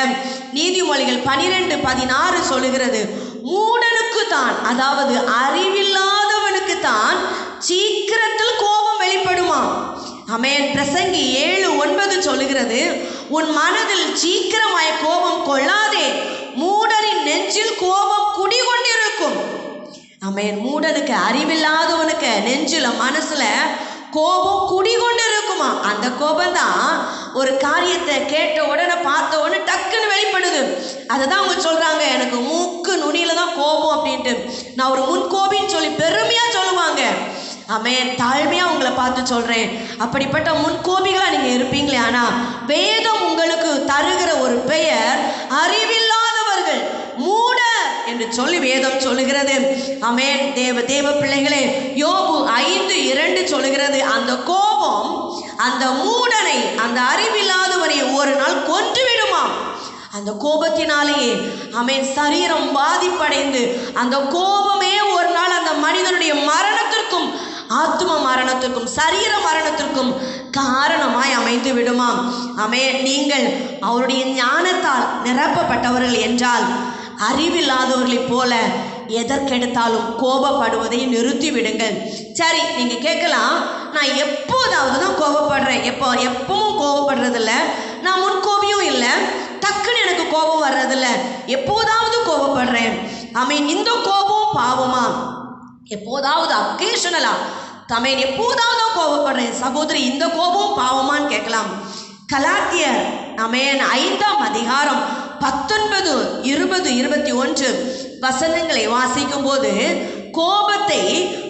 நீதிமொழிகள் 12:16 சொல்லுகிறது, மூடனுக்கு தான், அதாவது அறிவில்லாதவனுக்கு தான் சீக்கிரத்தில் கோபம் வெளிப்படுமா. ஆமென். பிரசங்கி 7:9 சொல்லுகிறது, உன் மனதில் சீக்கிரமாய் கோபம் கொள்ளாதே, மூடரின் நெஞ்சில் கோபம் குடிகொண்டிருக்கும். ஆமென். மூடனுக்கு, அறிவில்லாதவனுக்கு நெஞ்சில மனசுல கோபம் குடிகொண்டு இருக்குமா. அந்த கோபம் தான் ஒரு காரியத்தை கேட்ட உடனே பார்த்த உடனே டக்குன்னு வெளிப்படுது. அதுதான் அவங்க சொல்றாங்க, எனக்கு மூக்கு நுனியில தான் கோபம் அப்படின்ட்டு. நான் ஒரு முன்கோபின்னு சொல்லி பெருமையா சொல்லுவாங்க. ஆமென். தாழ்மையா உங்களை பார்த்து சொல்றேன், அப்படிப்பட்ட முன்கோபிகளா நீங்க இருப்பீங்களே. ஆனா வேதம் உங்களுக்கு தருகிற ஒரு பெயர் அறிவில்லாதவர்கள், மூட என்று சொல்லி வேதம் சொல்லுகிறது. ஆமென். தேவ பிள்ளைகளே, யோபு 5:2 சொல்லுகிறது, அந்த கோபம் அந்த மூடனை, அந்த அறிவில்லாதவனை ஒரு நாள் கொன்று விடுமா. அந்த கோபத்தினாலேயே ஆமென் சரீரம் பாதிப்படைந்து அந்த கோபமே ஒரு நாள் அந்த மனிதனுடைய மரணத்திற்கும், ஆத்ம மரணத்திற்கும், சரீர மரணத்திற்கும் காரணமாய் அமைந்து விடுமாம். ஆமென். நீங்கள் அவருடைய ஞானத்தால் நிரப்பப்பட்டவர்கள் என்றால் அறிவில்லாதவர்களைப் போல எதற்கெடுத்தாலும் கோபப்படுவதை நிறுத்தி விடுங்கள். சரி, நீங்க கேட்கலாம், நான் எப்போதாவது தான் கோபப்படுறேன், எப்பவும் கோபப்படுறதில்ல, நான் முன்கோபியும் இல்லை, டக்குன்னு எனக்கு கோபம் வர்றதில்ல, எப்போதாவது கோபப்படுறேன். ஆமென். இந்த கோபம் பாவமா? எப்போதாவது அக்கேஷனலா தமேன் எப்போதாவது கோபப்படுறேன். சகோதரி, இந்த கோபம் பாவமான்னு கேட்கலாம். கலாத்தியர் ஆமென் 5ஆம் அதிகாரம் 19, 20, 21 வசனங்களை வாசிக்கும் போது கோபத்தை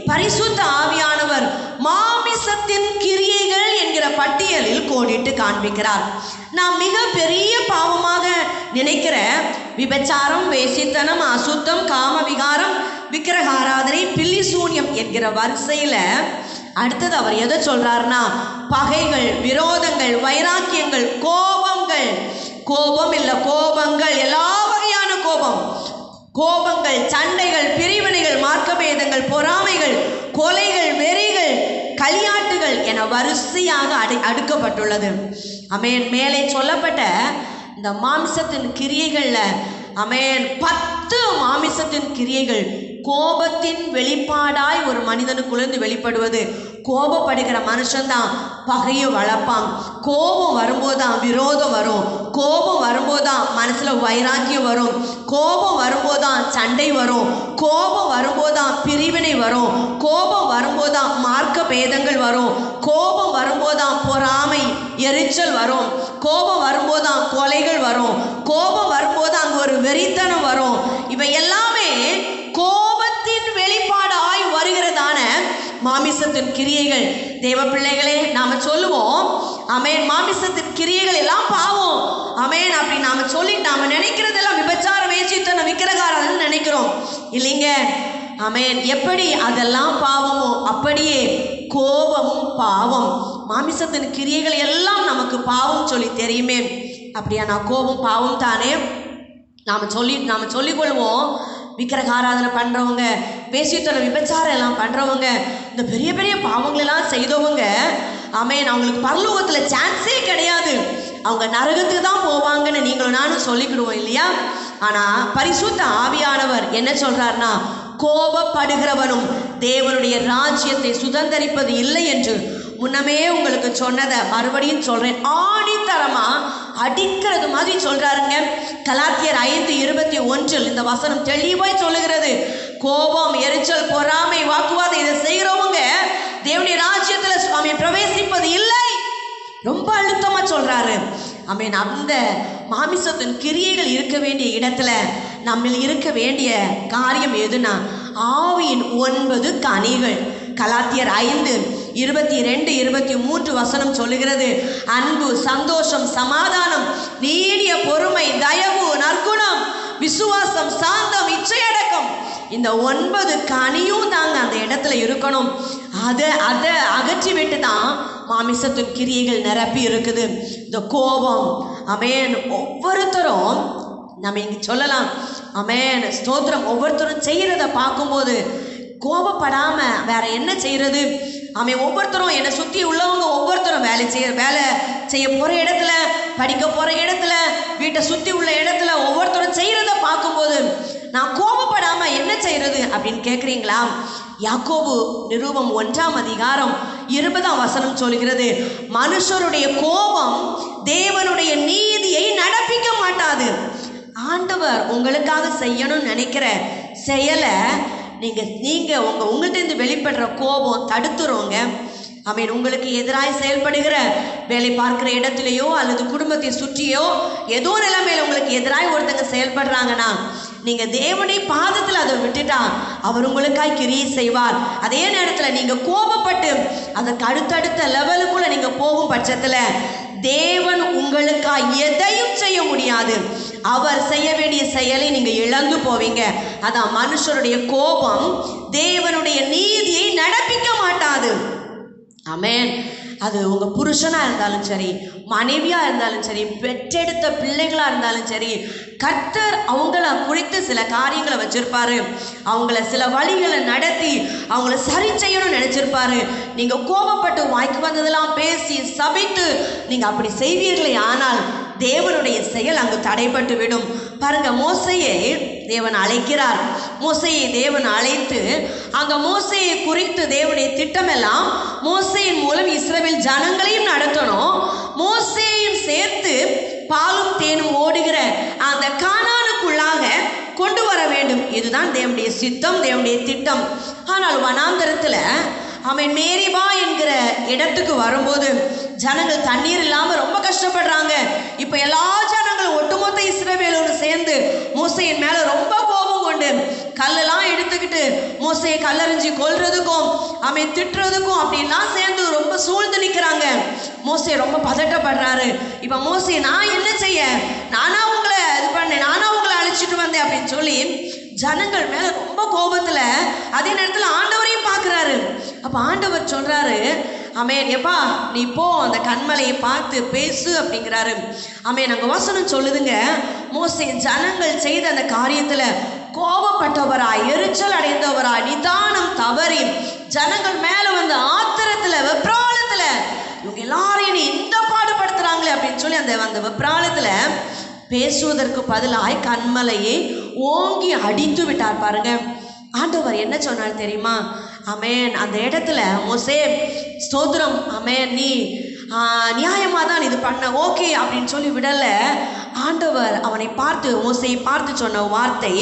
பரிசுத்த ஆவியானவர் மாமிசத்தின் கிரியைகள் என்கிற பட்டியலில் கோடிட்டு காண்பிக்கிறார். நாம் மிக பெரிய பாவமாக நினைக்கிற விபச்சாரம், வேசித்தனம், அசுத்தம், காம விகாரம், விக்கிரக ஆராதனை, பில்லி சூன்யம் என்கிற வரிசையில அடுத்தது அவர் எதை சொல்றாருன்னா, பகைகள், விரோதங்கள், வைராக்கியங்கள், கோபங்கள், கோபம் இல்ல கோபங்கள், எல்லா வகையான கோபங்கள், சண்டைகள், பிரிவினைகள், மார்க்கபேதங்கள், பொறாமைகள், கொலைகள், வெறிகள், களியாட்டுகள் என வரிசையாக அடுக்கப்பட்டுள்ளது. ஆமென். மேலே சொல்லப்பட்ட இந்த மாமிசத்தின் கிரியைகள்ல ஆமென் 10 மாமிசத்தின் கிரியைகள் கோபத்தின் வெளிப்பாடாய் ஒரு மனிதனுக்குள்ளேருந்து வெளிப்படுவது. கோபப்படுகிற மனுஷன்தான் பகையை வளர்ப்பான். கோபம் வரும்போதுதான் விரோதம் வரும். கோபம் வரும்போதுதான் மனசுல வைராக்கியம் வரும். கோபம் வரும்போதுதான் சண்டை வரும். கோபம் வரும்போதுதான் பிரிவினை வரும். கோபம் வரும்போதுதான் மார்க்க பேதங்கள் வரும். கோபம் வரும்போதுதான் பொறாமை, எரிச்சல் வரும். கோபம் வரும்போதுதான் கொலைகள் வரும். கோபம் வரும்போது அங்கு ஒரு வெறித்தனம் வரும். இவை எல்லாமே கோபத்தின் வெளிப்பாடாய் வருகிறதான மாமிசத்தின் கிரியைகள். தேவ பிள்ளைகளே, நாம சொல்லுவோம் ஆமென், மாமிசத்தின் கிரியைகள் எல்லாம் பாவம். ஆமென். அப்படி நாம சொல்லி நாம நினைக்கிறதெல்லாம் விபச்சாரம், வேசித்தனம், விக்கிரகாரம் நினைக்கிறோம் இல்லைங்க. ஆமென். எப்படி அதெல்லாம் பாவமோ அப்படியே கோபமும் பாவம். மாமிசத்தின் கிரியைகள் எல்லாம் நமக்கு பாவம் சொல்லி தெரியுமே. அப்படியா? நான் கோபம் பாவம் தானே நாம சொல்லிக்கொள்வோம். விக்கிரக ஆராதனை பண்ணுறவங்க, வேசித்தனம், விபச்சாரம் எல்லாம் பண்ணுறவங்க, இந்த பெரிய பெரிய பாவங்களெல்லாம் செய்தவங்க ஆமென், அவங்களுக்கு பரலோகத்தில் சான்ஸே கிடையாது, அவங்க நரகத்துக்கு தான் போவாங்கன்னு நீங்களும் நானும் சொல்லிக்கிடுவோம் இல்லையா? ஆனால் பரிசுத்த ஆவியானவர் என்ன சொல்கிறார்னா, கோபப்படுகிறவனும் தேவனுடைய ராஜ்யத்தை சுதந்தரிப்பது இல்லை என்று முன்னமே உங்களுக்கு சொன்னதை மறுபடியும் சொல்றேன். ஆணித்தரமா அடிக்கிறது மாதிரி சொல்றாருங்க. கலாத்தியர் 5:21 இந்த வசனம் தெளிவாய் சொல்லுகிறது. கோபம், எரிச்சல், பொறாமை, வாக்குவாதம் இதை செய்கிறவங்க தேவனுடைய ராஜ்யத்துல சுவாமி பிரவேசிப்பது இல்லை. ரொம்ப அழுத்தமா சொல்றாரு. ஆமென். அந்த மாமிசத்தின் கிரியைகள் இருக்க வேண்டிய இடத்துல நம்ம இருக்க வேண்டிய காரியம் எதுனா ஆவியின் 9 கனிகள். கலாத்தியர் 5:22-23 வசனம் சொல்லுகிறது. அன்பு, சந்தோஷம், சமாதானம், நீடிய பொறுமை, தயவு, நற்குணம், விசுவாசம், சாந்தம், இச்சையடக்கம். இந்த 9 கனியும் தாங்க அந்த இடத்துல இருக்கணும். அதை அகற்றி விட்டு தான் மாமிசத்தின் கிரியைகள் நிரப்பி இருக்குது. இந்த கோபம், ஆமென். ஒவ்வொருத்தரும் நம்ம இங்கே சொல்லலாம், ஆமென், ஸ்தோத்திரம். ஒவ்வொருத்தரும் செய்கிறத பார்க்கும்போது கோபப்படாம வேற என்ன செய்யறது? ஆமென். ஒவ்வொருத்தரும் என்னை சுற்றி உள்ளவங்க ஒவ்வொருத்தரும் வேலை செய்ய போகிற இடத்துல, படிக்க போகிற இடத்துல, வீட்டை சுற்றி உள்ள இடத்துல ஒவ்வொருத்தரும் செய்கிறத பார்க்கும்போது நான் கோபப்படாம என்ன செய்யறது அப்படின்னு கேட்குறீங்களா? யாக்கோபு நிருபம் 1ஆம் அதிகாரம் 20ஆம் வசனம் சொல்கிறது, மனுஷருடைய கோபம் தேவனுடைய நீதியை நடப்பிக்க மாட்டாது. ஆண்டவர் உங்களுக்காக செய்யணும்னு நினைக்கிற செயலை உங்கள்கிட்ட வெளிப்படுற கோபம் தடுத்துருவோங்க. ஆமென். உங்களுக்கு எதிராக செயல்படுகிற வேலை பார்க்குற இடத்துலையோ அல்லது குடும்பத்தை சுற்றியோ ஏதோ நிலைமையில உங்களுக்கு எதிராக ஒருத்தங்க செயல்படுறாங்கன்னா நீங்கள் தேவனை பாதத்தில் அதை விட்டுட்டா அவர் உங்களுக்காய் கிரியை செய்வார். அதே நேரத்தில் நீங்கள் கோபப்பட்டு அதற்கு அடுத்தடுத்த லெவலுக்குள்ள நீங்கள் போகும் பட்சத்தில் தேவன் உங்களுக்காய் எதையும் செய்ய முடியாது. அவர் செய்ய வேண்டிய செயலை நீங்கள் இழந்து போவீங்க. அதான் மனுஷருடைய கோபம் தேவனுடைய நீதியை நடப்பிக்க மாட்டாது. ஆமென். அது உங்கள் புருஷனாக இருந்தாலும் சரி, மனைவியாக இருந்தாலும் சரி, பெற்றெடுத்த பிள்ளைகளாக இருந்தாலும் சரி, கர்த்தர் அவங்கள குறித்து சில காரியங்களை வச்சிருப்பாரு. அவங்கள சில வழிகளை நடத்தி அவங்கள சரி செய்யணும்னு நினச்சிருப்பாரு. நீங்கள் கோபப்பட்டு வாய்க்கு வந்ததெல்லாம் பேசி சபித்து நீங்கள் அப்படி செய்வீர்களே ஆனால் தேவனுடைய செயல் அங்கு தடைப்பட்டு விடும். பாருங்க, மோசையை தேவன் அழைக்கிறார். மோசையை தேவன் அழைத்து அங்கே மோசையை குறித்து தேவனுடைய திட்டமெல்லாம் மோசையின் மூலம் இஸ்ரவேல் ஜனங்களையும் நடத்தணும், மோசையும் சேர்த்து பாலும் தேனும் ஓடுகிற அந்த கானானுக்குள்ளாக கொண்டு வர வேண்டும். இதுதான் தேவனுடைய சித்தம், தேவனுடைய திட்டம். ஆனால் வனாந்தரத்தில் அவன் மேரிபா என்கிற இடத்துக்கு வரும்போது ஜனங்கள் தண்ணீர் இல்லாமல் ரொம்ப கஷ்டப்படுறாங்க. இப்போ எல்லா ஜனங்களும் ஒட்டுமொத்த இஸ்ரவேலோடு சேர்ந்து மோசையின் மேலே ரொம்ப கோபம் கொண்டு கல்லெல்லாம் எடுத்துக்கிட்டு மோசையை கல்லறிஞ்சி கொல்றதுக்கும் அவன் திட்டுறதுக்கும் அப்படின்லாம் சேர்ந்து ரொம்ப சூழ்ந்து நிற்கிறாங்க. மோசை ரொம்ப பதட்டப்படுறாரு. இப்போ மோசை, நான் என்ன செய்ய, நானா உங்களை இது பண்ணேன், நானா உங்களை அழைச்சிட்டு வந்தேன் அப்படின்னு சொல்லி ஜனங்கள் மேலே ரொம்ப கோபத்தில் அதே நேரத்தில் ஆண்டவரையும் பார்க்குறாரு. அப்போ ஆண்டவர் சொல்கிறாரு, ஆமென், எப்பா நீ போ அந்த கண்மலையை பார்த்து பேசு அப்படிங்கிறாரு. ஆமென். நாங்கள் வசனம் சொல்லுதுங்க, மோசே ஜனங்கள் செய்த அந்த காரியத்தில் கோபப்பட்டவராய், எரிச்சல் அடைந்தவராய், நிதானம் தவறி ஜனங்கள் மேலே வந்த ஆத்திரத்தில், வெப்ராளத்தில் இவங்க எல்லாரையும் இந்த பாடுபடுத்துகிறாங்களே அப்படின்னு சொல்லி அந்த வெப்ராளத்தில் பேசுவதற்கு பதிலாய் கண்மலையை ஓங்கி அடித்து விட்டார். பாருங்க, ஆண்டவர் என்ன சொன்னார் தெரியுமா? ஆமென். அந்த இடத்துல மோசே ஸ்தோத்திரம், ஆமென், நீ நியாயமாக தான் இது பண்ண, ஓகே அப்படின்னு சொல்லி விடலை. ஆண்டவர் அவனை பார்த்து, மோசையை பார்த்து சொன்ன வார்த்தை,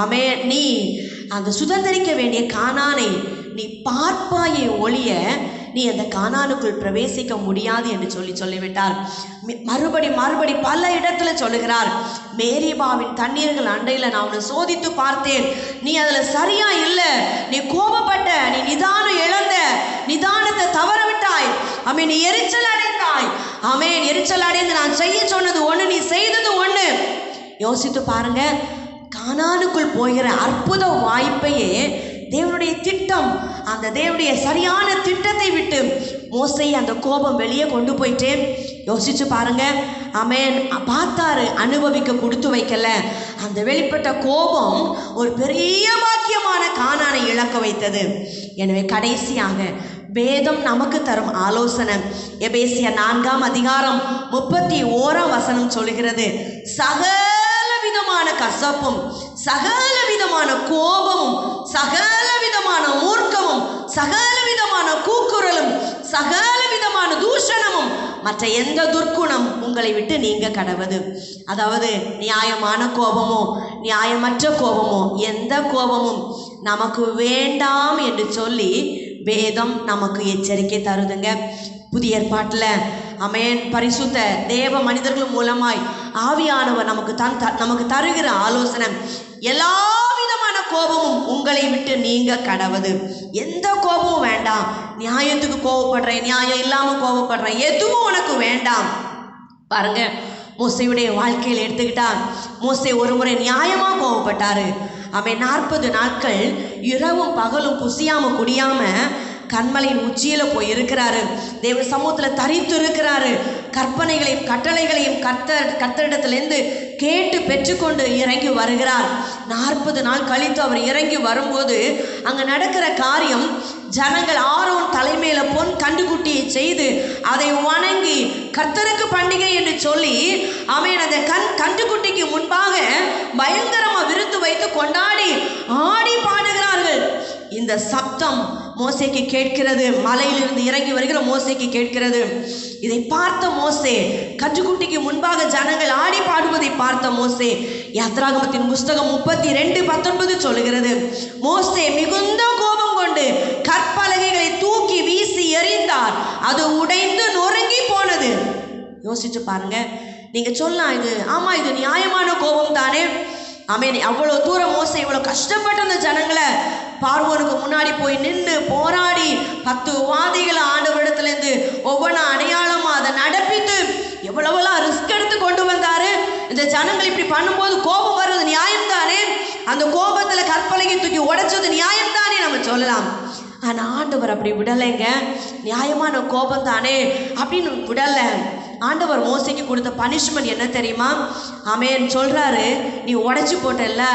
ஆமென், நீ அந்த சுதந்திரிக்க வேண்டிய கானானை நீ பார்ப்பாயே ஒழிய நீ அந்த கானானுக்குள் பிரவேசிக்க முடியாது என்று சொல்லிவிட்டார். மறுபடி பல இடத்துல சொல்லுகிறார், மேரிபாவின் தண்ணீர்கள் அண்டையில் நான் உன்னை சோதித்து பார்த்தேன், நீ அதில் சரியா இல்லை, நீ கோபப்பட்ட, நீ நிதானம் இழந்த, நிதானத்தை தவற விட்டாய், ஆமென், நீ எரிச்சல் அடைந்தாய், ஆமென், எரிச்சல் அடைந்து நான் செய்ய சொன்னது ஒன்று, நீ செய்தது ஒன்று. யோசித்து பாருங்க, கானானுக்குள் போகிற அற்புத வாய்ப்பையே தேவனுடைய திட்டம், அந்த தேவனுடைய சரியான திட்டத்தை விட்டு மோசையை அந்த கோபம் வெளியே கொண்டு போயிட்டேன். யோசிச்சு பாருங்க, ஆமென், பார்த்தாரு, அனுபவிக்க கொடுத்து வைக்கல. அந்த வெளிப்பட்ட கோபம் ஒரு பெரிய பாக்கியமான கானானை இழக்க வைத்தது. எனவே கடைசியாக வேதம் நமக்கு தரும் ஆலோசனை, எபேசியர் 4ஆம் அதிகாரம் 31ஆம் வசனம் சொல்லுகிறது, சகல விதமான கசப்பும், சகல விதமான கோபமும், சகல விதமான மூர்க்கமும், சகல விதமான கூக்குரலும், சகல விதமான தூஷணமும், மற்ற எந்த துர்க்குணம் உங்களை விட்டு நீங்க கடவுது. அதாவது நியாயமான கோபமோ நியாயமற்ற கோபமோ எந்த கோபமும் நமக்கு வேண்டாம் என்று சொல்லி வேதம் நமக்கு எச்சரிக்கை தருதுங்க. புதிய ஏற்பாட்டில் ஆமென், பரிசுத்த தேவ மனிதர்கள் மூலமாய் ஆவியானவர் நமக்கு தருகிற ஆலோசனை, எல்லா விதமான கோபமும் உங்களை விட்டு நீங்க கடவுது. எந்த கோபமும் வேண்டாம். நியாயத்துக்கு கோபப்படுறேன், நியாயம் இல்லாமல் கோபப்படுறேன், எதுவும் உனக்கு வேண்டாம். பாருங்க, மோசையுடைய வாழ்க்கையில் எடுத்துக்கிட்டா, மோசை ஒரு முறை நியாயமாக கோபப்பட்டாரு. அவன் 40 நாட்கள் இரவும் பகலும் புசியாம குடியாம கண்மலையின் உச்சியில போய் இருக்கிறாரு. தேவ சமூகத்தில் தரித்து இருக்கிறாரு. கற்பனைகளையும் கட்டளைகளையும் கர்த்தரிடத்திலிருந்து கேட்டு பெற்றுக்கொண்டு இறங்கி வருகிறார். 40 நாள் கழித்து அவர் இறங்கி வரும்போது அங்கே நடக்கிற காரியம், ஜனங்கள் ஆரோன் தலைமையில பொன் கண்டுகுட்டியை செய்து அதை வணங்கி கர்த்தருக்கு பண்டிகை என்று சொல்லி ஆமென் அந்த கண்டுகுட்டிக்கு முன்பாக பயங்கரமா விருந்து வைத்து கொண்டாடி ஆடி பாடுகிறார்கள். இந்த சப்தம் மோசேக்கு கேட்கிறது. மலையிலிருந்து இறங்கி வருகிற மோசேக்கு கேட்கிறது. இதை பார்த்த மோசே, கன்றுக்குட்டிக்கு முன்பாக ஜனங்கள் ஆடி பாடுவதை பார்த்த மோசே, யாத்ராகமத்தின் புஸ்தகம் 32:19 சொல்லுகிறது, மோசே மிகுந்த கோபம் கொண்டு கற்பலகைகளை தூக்கி வீசி எறிந்தார், அது உடைந்து நொறுங்கி போனது. யோசிச்சு பாருங்க. நீங்க சொல்லலாம், இது ஆமா இது நியாயமான கோபம் தானே. ஆமென். அவ்வளோ தூரம் மோசே இவ்வளோ கஷ்டப்பட்ட அந்த ஜனங்களை பார்வோனுக்கு முன்னாடி போய் நின்று போராடி 10 வாதிகளை ஆண்டவரிடத்துலேருந்து ஒவ்வொன்றா அடையாளமாக அதை நடப்பித்து எவ்வளவெல்லாம் ரிஸ்க் எடுத்து கொண்டு வந்தாரு. இந்த ஜனங்கள் இப்படி பண்ணும்போது கோபம் வருவது நியாயம்தானே. அந்த கோபத்தில் கற்பலகை தூக்கி உடைச்சது நியாயம்தானே நம்ம சொல்லலாம். ஆனால் ஆண்டவர் அப்படி விடலைங்க. நியாயமான கோபம் தானே அப்படின்னு விடலை. ஆண்டவர் மோசைக்கு கொடுத்த பனிஷ்மெண்ட் என்ன தெரியுமா? ஆமென். சொல்றாரு, நீ உடைச்சு போட்டல்ல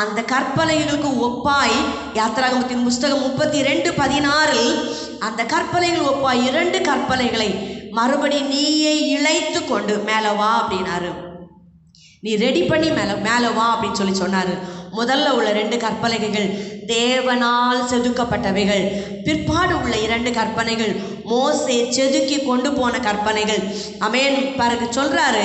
அந்த கற்பலகைகளுக்கு ஒப்பாய், யாத்ராகமத்தின் புஸ்தகம் 32:16 அந்த கற்பலைகள் ஒப்பாய் 2 கற்பலைகளை மறுபடி நீயே இழைத்து கொண்டு மேலே வா அப்படின்னாரு. நீ ரெடி பண்ணி மேலே வா அப்படின்னு சொல்லி சொன்னாரு. முதல்ல உள்ள 2 கற்பலகைகள் தேவனால் செதுக்கப்பட்டவைகள். பிற்பாடு உள்ள 2 கற்பனைகள் மோசே செதுக்கி கொண்டு போன கற்பனைகள். ஆமென். பாருங்க சொல்றாரு,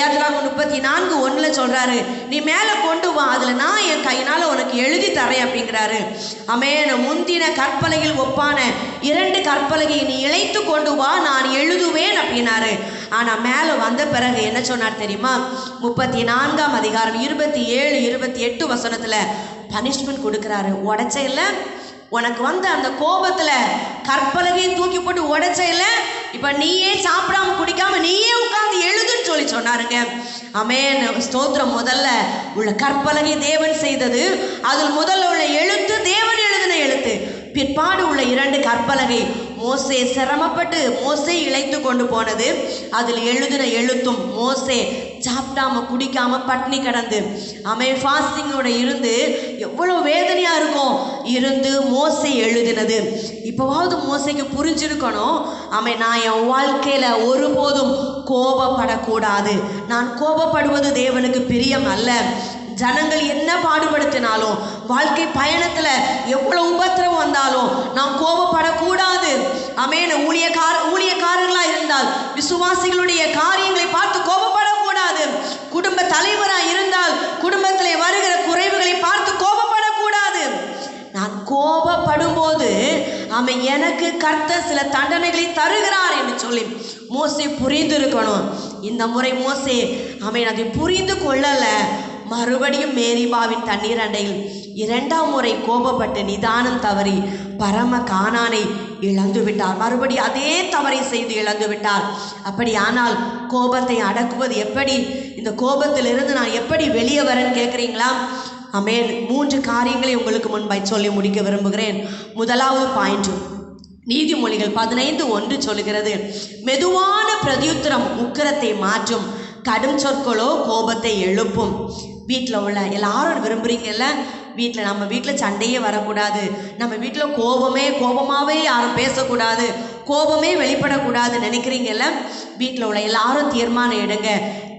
யாத்ராகமம் 34:1 சொல்றாரு, நீ மேலே கொண்டு வா, அதுல நான் என் கையினால உனக்கு எழுதி தரேன் அப்படிங்கிறாரு. ஆமென். முந்தின கற்பலைகள் ஒப்பான 2 கற்பலகை நீ இழைத்து கொண்டு வா, நான் எழுதுவேன் அப்படின்னாரு. ஆனா மேலே வந்த பிறகு என்ன சொன்னார் தெரியுமா? 34ஆம் அதிகாரம் 27-28 வசனத்துல பனிஷ்மெண்ட் கொடுக்கிறாரு. உடைச்ச இல்ல, உனக்கு வந்த அந்த கோபத்துல கற்பலகையை தூக்கி போட்டு உடைச்ச இல்ல, இப்ப நீயே சாப்பிடாம குடிக்காம நீயே உட்கார்ந்து எழுதுன்னு சொல்லி சொன்னாருங்க. ஆமென். ஸ்தோத்திரம். முதல்ல உள்ள கற்பலகை தேவன் செய்தது, அதில் முதல்ல உள்ள எழுத்து தேவன் எழுதின எழுத்து. பிற்பாடு உள்ள 2 கற்பலகை மோசே சிரமப்பட்டு மோசே இழைத்து கொண்டு போனது, அதில் எழுதின எழுத்தும் மோசே சாப்பிடாம குடிக்காம பட்னி கிடந்து ஆமென் ஃபாஸ்டிங்கோட இருந்து எவ்வளோ வேதனையா இருக்கும் இருந்து மோசே எழுதினது. இப்போவாவது மோசைக்கு புரிஞ்சிருக்கணும், ஆமென், நான் என் வாழ்க்கையில ஒருபோதும் கோபப்படக்கூடாது. நான் கோபப்படுவது தேவனுக்கு பிரியம் அல்ல. ஜனங்கள் என்ன பாடுபடுத்தினாலும், வாழ்க்கை பயணத்துல எவ்வளவு உபத்திரவம் வந்தாலும் நாம் கோபப்படக்கூடாது. ஆமென். ஊழியக்காரர்களா இருந்தால் விசுவாசிகளுடைய காரியங்களை பார்த்து கோபப்படக்கூடாது. குடும்ப தலைவரா இருந்தால் குடும்பத்திலே வருகிற குறைவுகளை பார்த்து கோபப்படக்கூடாது. நான் கோபப்படும் போது ஆமென் எனக்கு கர்த்தர் சில தண்டனைகளை தருகிறார் என்று சொல்லி மோசே புரிந்து இருக்கணும். இந்த முறை மோசே ஆமென் அதை புரிந்து கொள்ளல. மறுபடியும் மேரிபாவின் தண்ணீர் அண்டையில் 2ஆம் முறை கோபப்பட்டு நிதானம் தவறி பரம கானானை இழந்து விட்டார். மறுபடியும் அதே தவறை செய்து இழந்து விட்டார். அப்படியானால் கோபத்தை அடக்குவது எப்படி? இந்த கோபத்திலிருந்து நான் எப்படி வெளியே வரேன்னு கேட்குறீங்களா? ஆமென். 3 காரியங்களை உங்களுக்கு முன்பாய் சொல்லி முடிக்க விரும்புகிறேன். முதலாவது பாயிண்ட், நீதிமொழிகள் 15:1 சொல்லுகிறது, மெதுவான பிரதியுத்தரம் உக்கிரத்தை மாற்றும், கடும் சொற்களோ கோபத்தை எழுப்பும். வீட்டில் உள்ள எல்லாரும் விரும்புகிறீங்கல்ல, நம்ம வீட்டில் சண்டையே வரக்கூடாது, நம்ம வீட்டில் கோபமாகவே யாரும் பேசக்கூடாது, கோபமே வெளிப்படக்கூடாது நினைக்கிறீங்கல்ல, வீட்டில் உள்ள எல்லாரும் தீர்மானம் எடுங்க,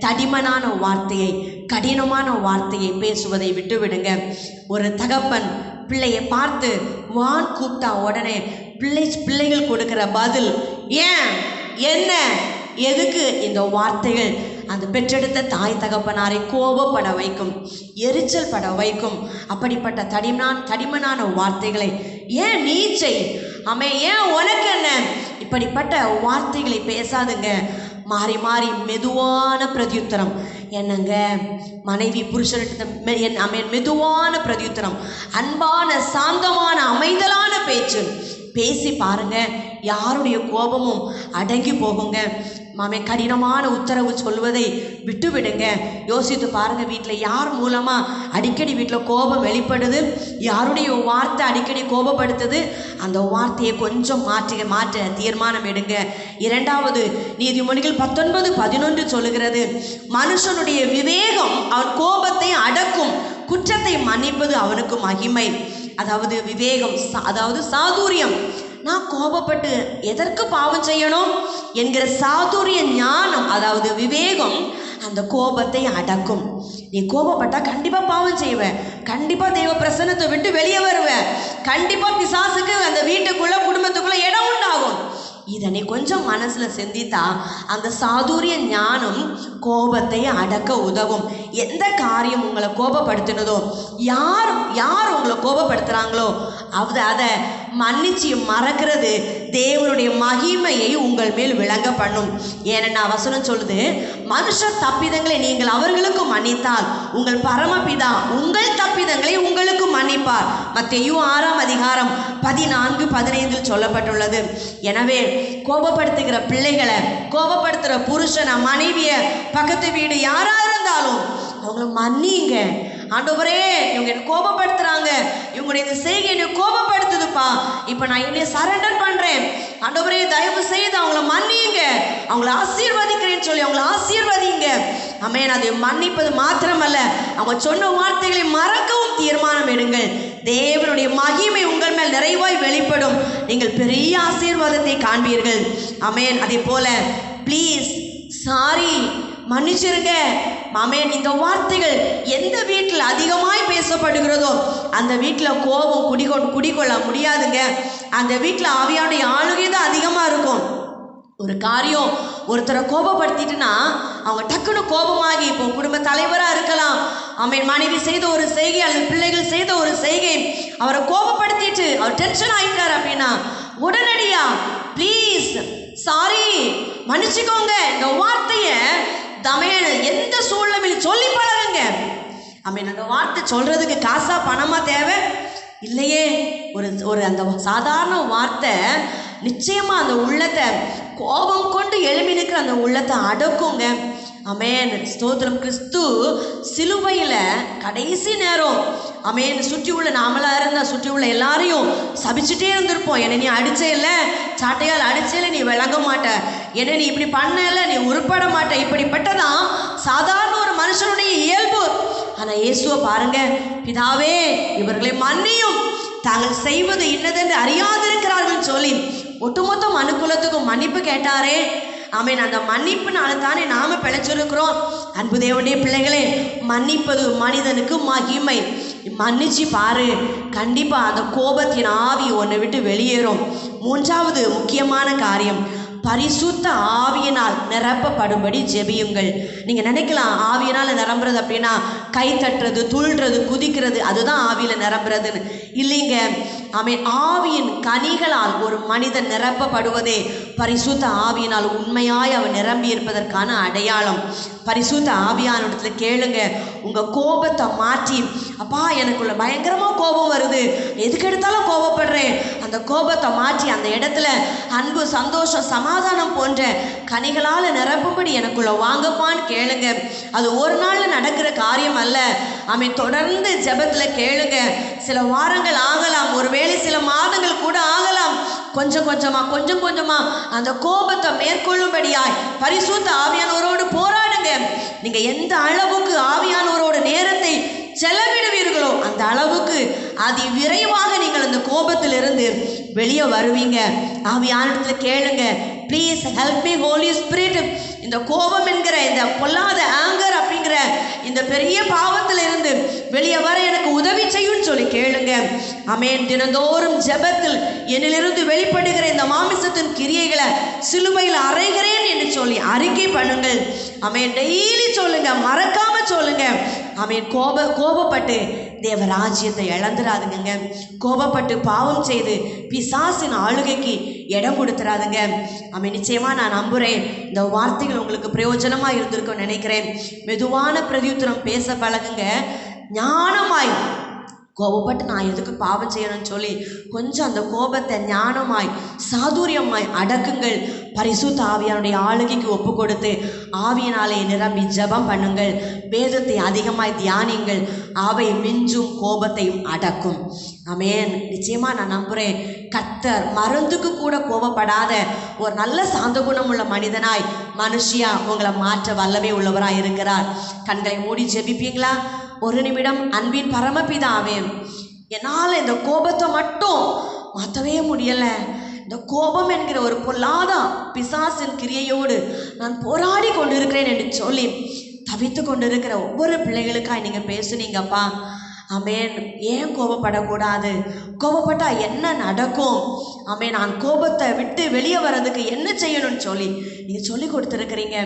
தடிமனான வார்த்தையை கடினமான வார்த்தையை பேசுவதை விட்டு விடுங்க. ஒரு தகப்பன் பிள்ளையை பார்த்து வான் கூப்பிட்டா உடனே பிள்ளைகள் கொடுக்கிற பதில் ஏன், என்ன, எதுக்கு? இந்த வார்த்தைகள் அந்த பெற்றெடுத்த தாய் தகப்பனாரை கோபப்பட வைக்கும், எரிச்சல் பட வைக்கும். அப்படிப்பட்ட தடிமனான வார்த்தைகளை ஏன் நீச்சை ஏன் உனக்கு என்ன, இப்படிப்பட்ட வார்த்தைகளை பேசாதுங்க. மாறி மாறி மெதுவான பிரதியுத்தரம். என்னங்க மனைவி புருஷனிட்ட மெதுவான பிரதியுத்தரம், அன்பான சாந்தமான அமைதலான பேச்சு, பேசி பாருங்க, யாருடைய கோபமும் அடங்கி போகுங்க. மாமே கடினமான உத்தரவு சொல்வதை விட்டு விடுங்க. யோசித்து பாருங்க, வீட்டில் யார் மூலமா அடிக்கடி வீட்டில் கோபம் வெளிப்படுது, யாருடைய வார்த்தை அடிக்கடி கோபப்படுத்துது, அந்த வார்த்தையை கொஞ்சம் மாற்ற தீர்மானம் எடுங்க. இரண்டாவது, நீதிமொழிகள் 19:11 சொல்லுகிறது, மனுஷனுடைய விவேகம் அவன் கோபத்தை அடக்கும், குற்றத்தை மன்னிப்பது அவனுக்கு மகிமை. அதாவது விவேகம், அதாவது சாதுரியம். நான் கோபப்பட்டு எதற்கு பாவம் செய்யணும் என்கிற சாதுரிய ஞானம், அதாவது விவேகம் அந்த கோபத்தை அடக்கும். நீ கோபப்பட்டா கண்டிப்பா பாவம் செய்வ, கண்டிப்பா தெய்வ பிரசன்னத்தை விட்டு வெளியே வருவ, கண்டிப்பா பிசாசுக்கு அந்த வீட்டுக்குள்ள குடும்பத்துக்குள்ள இடம் உண்டாகும். இதை நீ கொஞ்சம் மனசுல சிந்தித்தா அந்த சாதுரிய ஞானம் கோபத்தை அடக்க உதவும். எந்த காரியம் உங்களை கோபப்படுத்தினதோ, யார் உங்களை கோபப்படுத்துறாங்களோ அதை மன்னிச்சு மறக்கிறது தேவனுடைய மகிமையை உங்கள் மேல் விளங்க பண்ணும். ஏன்னா வசனம் சொல்லுது, மனுஷர் தப்பிதங்களை நீங்கள் அவர்களுக்கு மன்னித்தால் உங்கள் பரமபிதா உங்கள் தப்பிதங்களை உங்களுக்கு மன்னிப்பார். மத்தேயு 6:14-15 சொல்லப்பட்டுள்ளது. எனவே கோபப்படுத்துகிற பிள்ளைகளை, கோபப்படுத்துகிற புருஷனை, மனைவிய, பக்கத்து வீடு யாரா இருந்தாலும் அவங்கள மன்னிங்க. ஆண்டவரே, இவங்க என்ன கோபப்படுத்துறாங்க, இவங்களுடைய இந்த செய்கை என்னை கோபப்படுத்துதுப்பா, இப்போ நான் என்னை சரண்டர் பண்றேன், ஆண்டவரே தயவு செய்து அவங்கள மன்னியுங்க, அவங்கள ஆசீர்வதிக்கிறேன்னு சொல்லி அவங்கள ஆசீர்வதிங்க. ஆமென். அதை மன்னிப்பது மாத்திரமல்ல, அவங்க சொன்ன வார்த்தைகளை மறக்கவும் தீர்மானம் எடுங்கள். தேவனுடைய மகிமை உங்கள் மேல் நிறைவாய் வெளிப்படும், நீங்கள் பெரிய ஆசீர்வாதத்தை காண்பீர்கள். ஆமென். அதே போல ப்ளீஸ், சாரி, மன்னிச்சிருங்க. ஆமென். இந்த வார்த்தைகள் எந்த வீட்டில் அதிகமாய் பேசப்படுகிறதோ அந்த வீட்டில் கோபம் குடிகொள்ள முடியாதுங்க. அந்த வீட்டில் ஆவியானுடைய ஆளுகை தான் அதிகமாக இருக்கும். ஒரு காரியம் ஒருத்தரை கோபப்படுத்திட்டுனா அவங்க டக்குன்னு கோபமாகி, இப்போ குடும்ப தலைவராக இருக்கலாம், ஆமென், மனைவி செய்த ஒரு செய்கை அல்லது பிள்ளைகள் செய்த ஒரு செய்கை அவரை கோபப்படுத்திட்டு அவர் டென்ஷன் ஆகிட்டார் அப்படின்னா உடனடியா ப்ளீஸ், சாரி, மன்னிச்சுக்கோங்க, இந்த வார்த்தையை எந்த சூழ்நிலையில் சொல்லி பழகுங்க. ஆமென். அந்த வார்த்தை சொல்றதுக்கு காசா பணமா தேவை இல்லையே. ஒரு அந்த சாதாரண வார்த்தை நிச்சயமா அந்த உள்ளத்தை, கோபம் கொண்டு எழுப்பி நிற்கிற அந்த உள்ளத்தை அடக்குங்க. ஆமென். ஸ்தோத்திரம். கிறிஸ்து சிலுவையில் கடைசி நேரம், ஆமென், சுற்றி உள்ள நாமளா இருந்தால் சுற்றி உள்ள எல்லாரையும் சபிச்சுட்டே இருந்திருப்போம். என்னை நீ அடிச்சே இல்லை, சாட்டையால் அடிச்சேல, நீ விளங்க மாட்ட, என்னை நீ இப்படி பண்ணல, நீ உருப்பட மாட்ட, இப்படிப்பட்டதான் சாதாரண ஒரு மனுஷனுடைய இயல்பு. ஆனால் இயேசுவை பாருங்க, பிதாவே இவர்களை மன்னியும், தாங்கள் செய்வது இன்னதென்று அறியாதிருக்கிறார்கள் சொல்லி ஒட்டுமொத்த மனுக்குலத்துக்கும் மன்னிப்பு கேட்டாரே. ஆமென். அந்த மன்னிப்புனால தானே நாம பிழைச்சிருக்கிறோம். அன்பு தேவனுடைய பிள்ளைகளே, மன்னிப்பது மனிதனுக்கு மகிமை. மன்னிச்சு பாரு, கண்டிப்பா அந்த கோபத்தின் ஆவி உன்னை விட்டு வெளியேறும். மூன்றாவது முக்கியமான காரியம், பரிசுத்த ஆவியினால் நிரப்பப்படும்படி ஜெபியுங்கள். நீங்க நினைக்கலாம், ஆவியினால் நிரம்புறது அப்படின்னா கை தட்டுறது, துள்ளுறது, குதிக்கிறது, அதுதான் ஆவியில நிரம்புறதுன்னு. இல்லைங்க. ஆமென். ஆவியின் கனிகளால் ஒரு மனிதன் நிரப்பப்படுவதே பரிசுத்த ஆவியினால் உண்மையாய் அவன் நிரம்பி இருப்பதற்கான அடையாளம். பரிசுத்த ஆவியானவரிடத்துல கேளுங்க, உங்க கோபத்தை மாற்றி, அப்பா எனக்குள்ள பயங்கரமா கோபம் வருது, எதுக்கு எடுத்தாலும் கோபப்படுறேன், அந்த கோபத்தை மாற்றி அந்த இடத்துல அன்பு, சந்தோஷம், சமாதானம் போன்ற கனிகளால் நிரப்பும்படி எனக்குள்ள வாங்கப்பான்னு கேளுங்க. அது ஒரு நாள்ல நடக்கிற காரியம் அல்ல. ஆமென். தொடர்ந்து ஜெபத்துல கேளுங்க. சில வாரங்கள் ஆகலாம், ஒருவேளை சில மாதங்கள் கூட ஆகலாம். கொஞ்சம் கொஞ்சமா அந்த கோபத்தை மேற்கொள்ளும்படியாய் பரிசுத்த ஆவியானவரோடு போராடுங்க. நீங்க எந்த அளவுக்கு ஆவியானவரோட நேரத்தை செலவிடுவீர்களோ அந்த அளவுக்கு அதி விரைவாக நீங்கள் அந்த கோபத்திலிருந்து வெளியே வருவீங்க. ஆவியானவரிடத்துல கேளுங்க, please help me holy spirit, இந்த கோபம் என்கிற இந்த பொல்லாத ஆங்கர் அப்படிங்கிற இந்த பெரிய பாவத்தில் இருந்து வெளியே வர எனக்கு உதவி செய்யும் சொல்லி கேளுங்க. ஆமென். தினந்தோறும் ஜெபத்தில் என்னிலிருந்து வெளிப்படுகிற இந்த மாமிசத்தின் கிரியைகளை சிலுவையில் அறைகிறேன் என்று சொல்லி அறிக்கை பண்ணுங்கள். ஆமென். டெய்லி சொல்லுங்க, மறக்காம சொல்லுங்க. ஆமென். கோபப்பட்டு தேவராஜ்யத்தை இழந்துடாதுங்க. கோபப்பட்டு பாவம் செய்து பிசாசின் ஆளுகைக்கு இடம் கொடுத்துறாதுங்க. ஆமென். நிச்சயமா நான் நம்புறேன் இந்த வார்த்தைகள் உங்களுக்கு பிரயோஜனமா இருந்திருக்கும் நினைக்கிறேன். மெதுவான பிரதியுத்தரம் பேச பழகுங்க. ஞானமாய் கோபப்பட்டு நான் எதுக்கு பாவம் செய்யணும்னு சொல்லி கொஞ்சம் அந்த கோபத்தை ஞானமாய் சாதுரியமாய் அடக்குங்கள். பரிசுத்த ஆவியானுடைய ஆளுகைக்கு ஒப்பு கொடுத்து ஆவியினாலே நிரம்பி ஜெபம் பண்ணுங்கள். வேதத்தை அதிகமாய் தியானிங்கள். அவை மிஞ்சும் கோபத்தையும் அடக்கும். ஆமென். நிச்சயமா நான் நம்புறேன், கர்த்தர் மருந்துக்கு கூட கோபப்படாத ஒரு நல்ல சாந்த குணமுள்ள மனிதனாய் மனுஷியா உங்களை மாற்ற வல்லமை உள்ளவராய் இருக்கிறார். கண்களை மூடி ஜெபிப்பீங்களா? ஒரு நிமிடம். அன்பின் பரமபிதாவே, என்னால் இந்த கோபத்தை மட்டும் மாற்றவே முடியலை. இந்த கோபம் என்கிற ஒரு பொல்லாத பிசாசின் கிரியையோடு நான் போராடி கொண்டிருக்கிறேன் என்று சொல்லி தவித்து கொண்டிருக்கிற ஒவ்வொரு பிள்ளைகளுக்காய் நீங்கள் பேசுனீங்கப்பா. ஆமென். ஏன் கோபப்படக்கூடாது? கோபப்பட்டா என்ன நடக்கும்? ஆமென். நான் கோபத்தை விட்டு வெளியே வர்றதுக்கு என்ன செய்யணும்னு சொல்லி நீங்கள் சொல்லி கொடுத்துருக்கிறீங்க.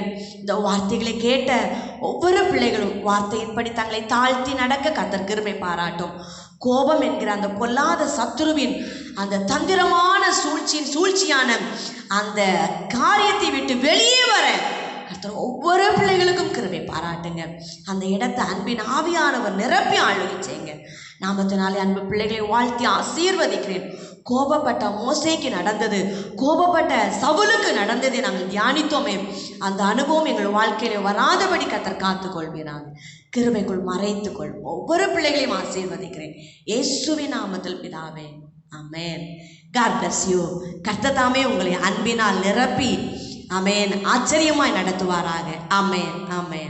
இந்த வார்த்தைகளை கேட்ட ஒவ்வொரு பிள்ளைகளும் வார்த்தையின்படி தங்களை தாழ்த்தி நடக்க கர்த்தர் கிருபை பாராட்டும். கோபம் என்கிற அந்த பொல்லாத சத்துருவின் அந்த தந்திரமான சூழ்ச்சியான அந்த காரியத்தை விட்டு வெளியே வர கர்த்தர் ஒவ்வொரு பிள்ளைகளுக்கும் கிருபை பாராட்டுங்க. அந்த இடத்தை அன்பின் ஆவியானவர் நிரப்பி ஆளுகை செய்யுங்க. நாமத்தினாலே அன்பு பிள்ளைகளை வாழ்த்தி ஆசீர்வதிக்கிறேன். கோபப்பட்ட மோசேக்கு நடந்தது, கோபப்பட்ட சவுலுக்கு நடந்ததை நாங்கள் தியானித்தோமே, அந்த அனுபவம் எங்கள் வாழ்க்கையில வராதபடி கர்த்தர் காத்துக்கொள்வீராங்க. கிருபைக்குள் மறைத்துக்கொள். ஒவ்வொரு பிள்ளைகளையும் ஆசீர்வதிக்கிறேன் இயேசுவின் நாமத்தில் பிதாவே. ஆமென். God bless you. கர்த்தர் தாமே உங்களை அன்பினால் நிரப்பி ஆமென் ஆச்சரியமாய் நடத்துவாராக. ஆமென். ஆமென்.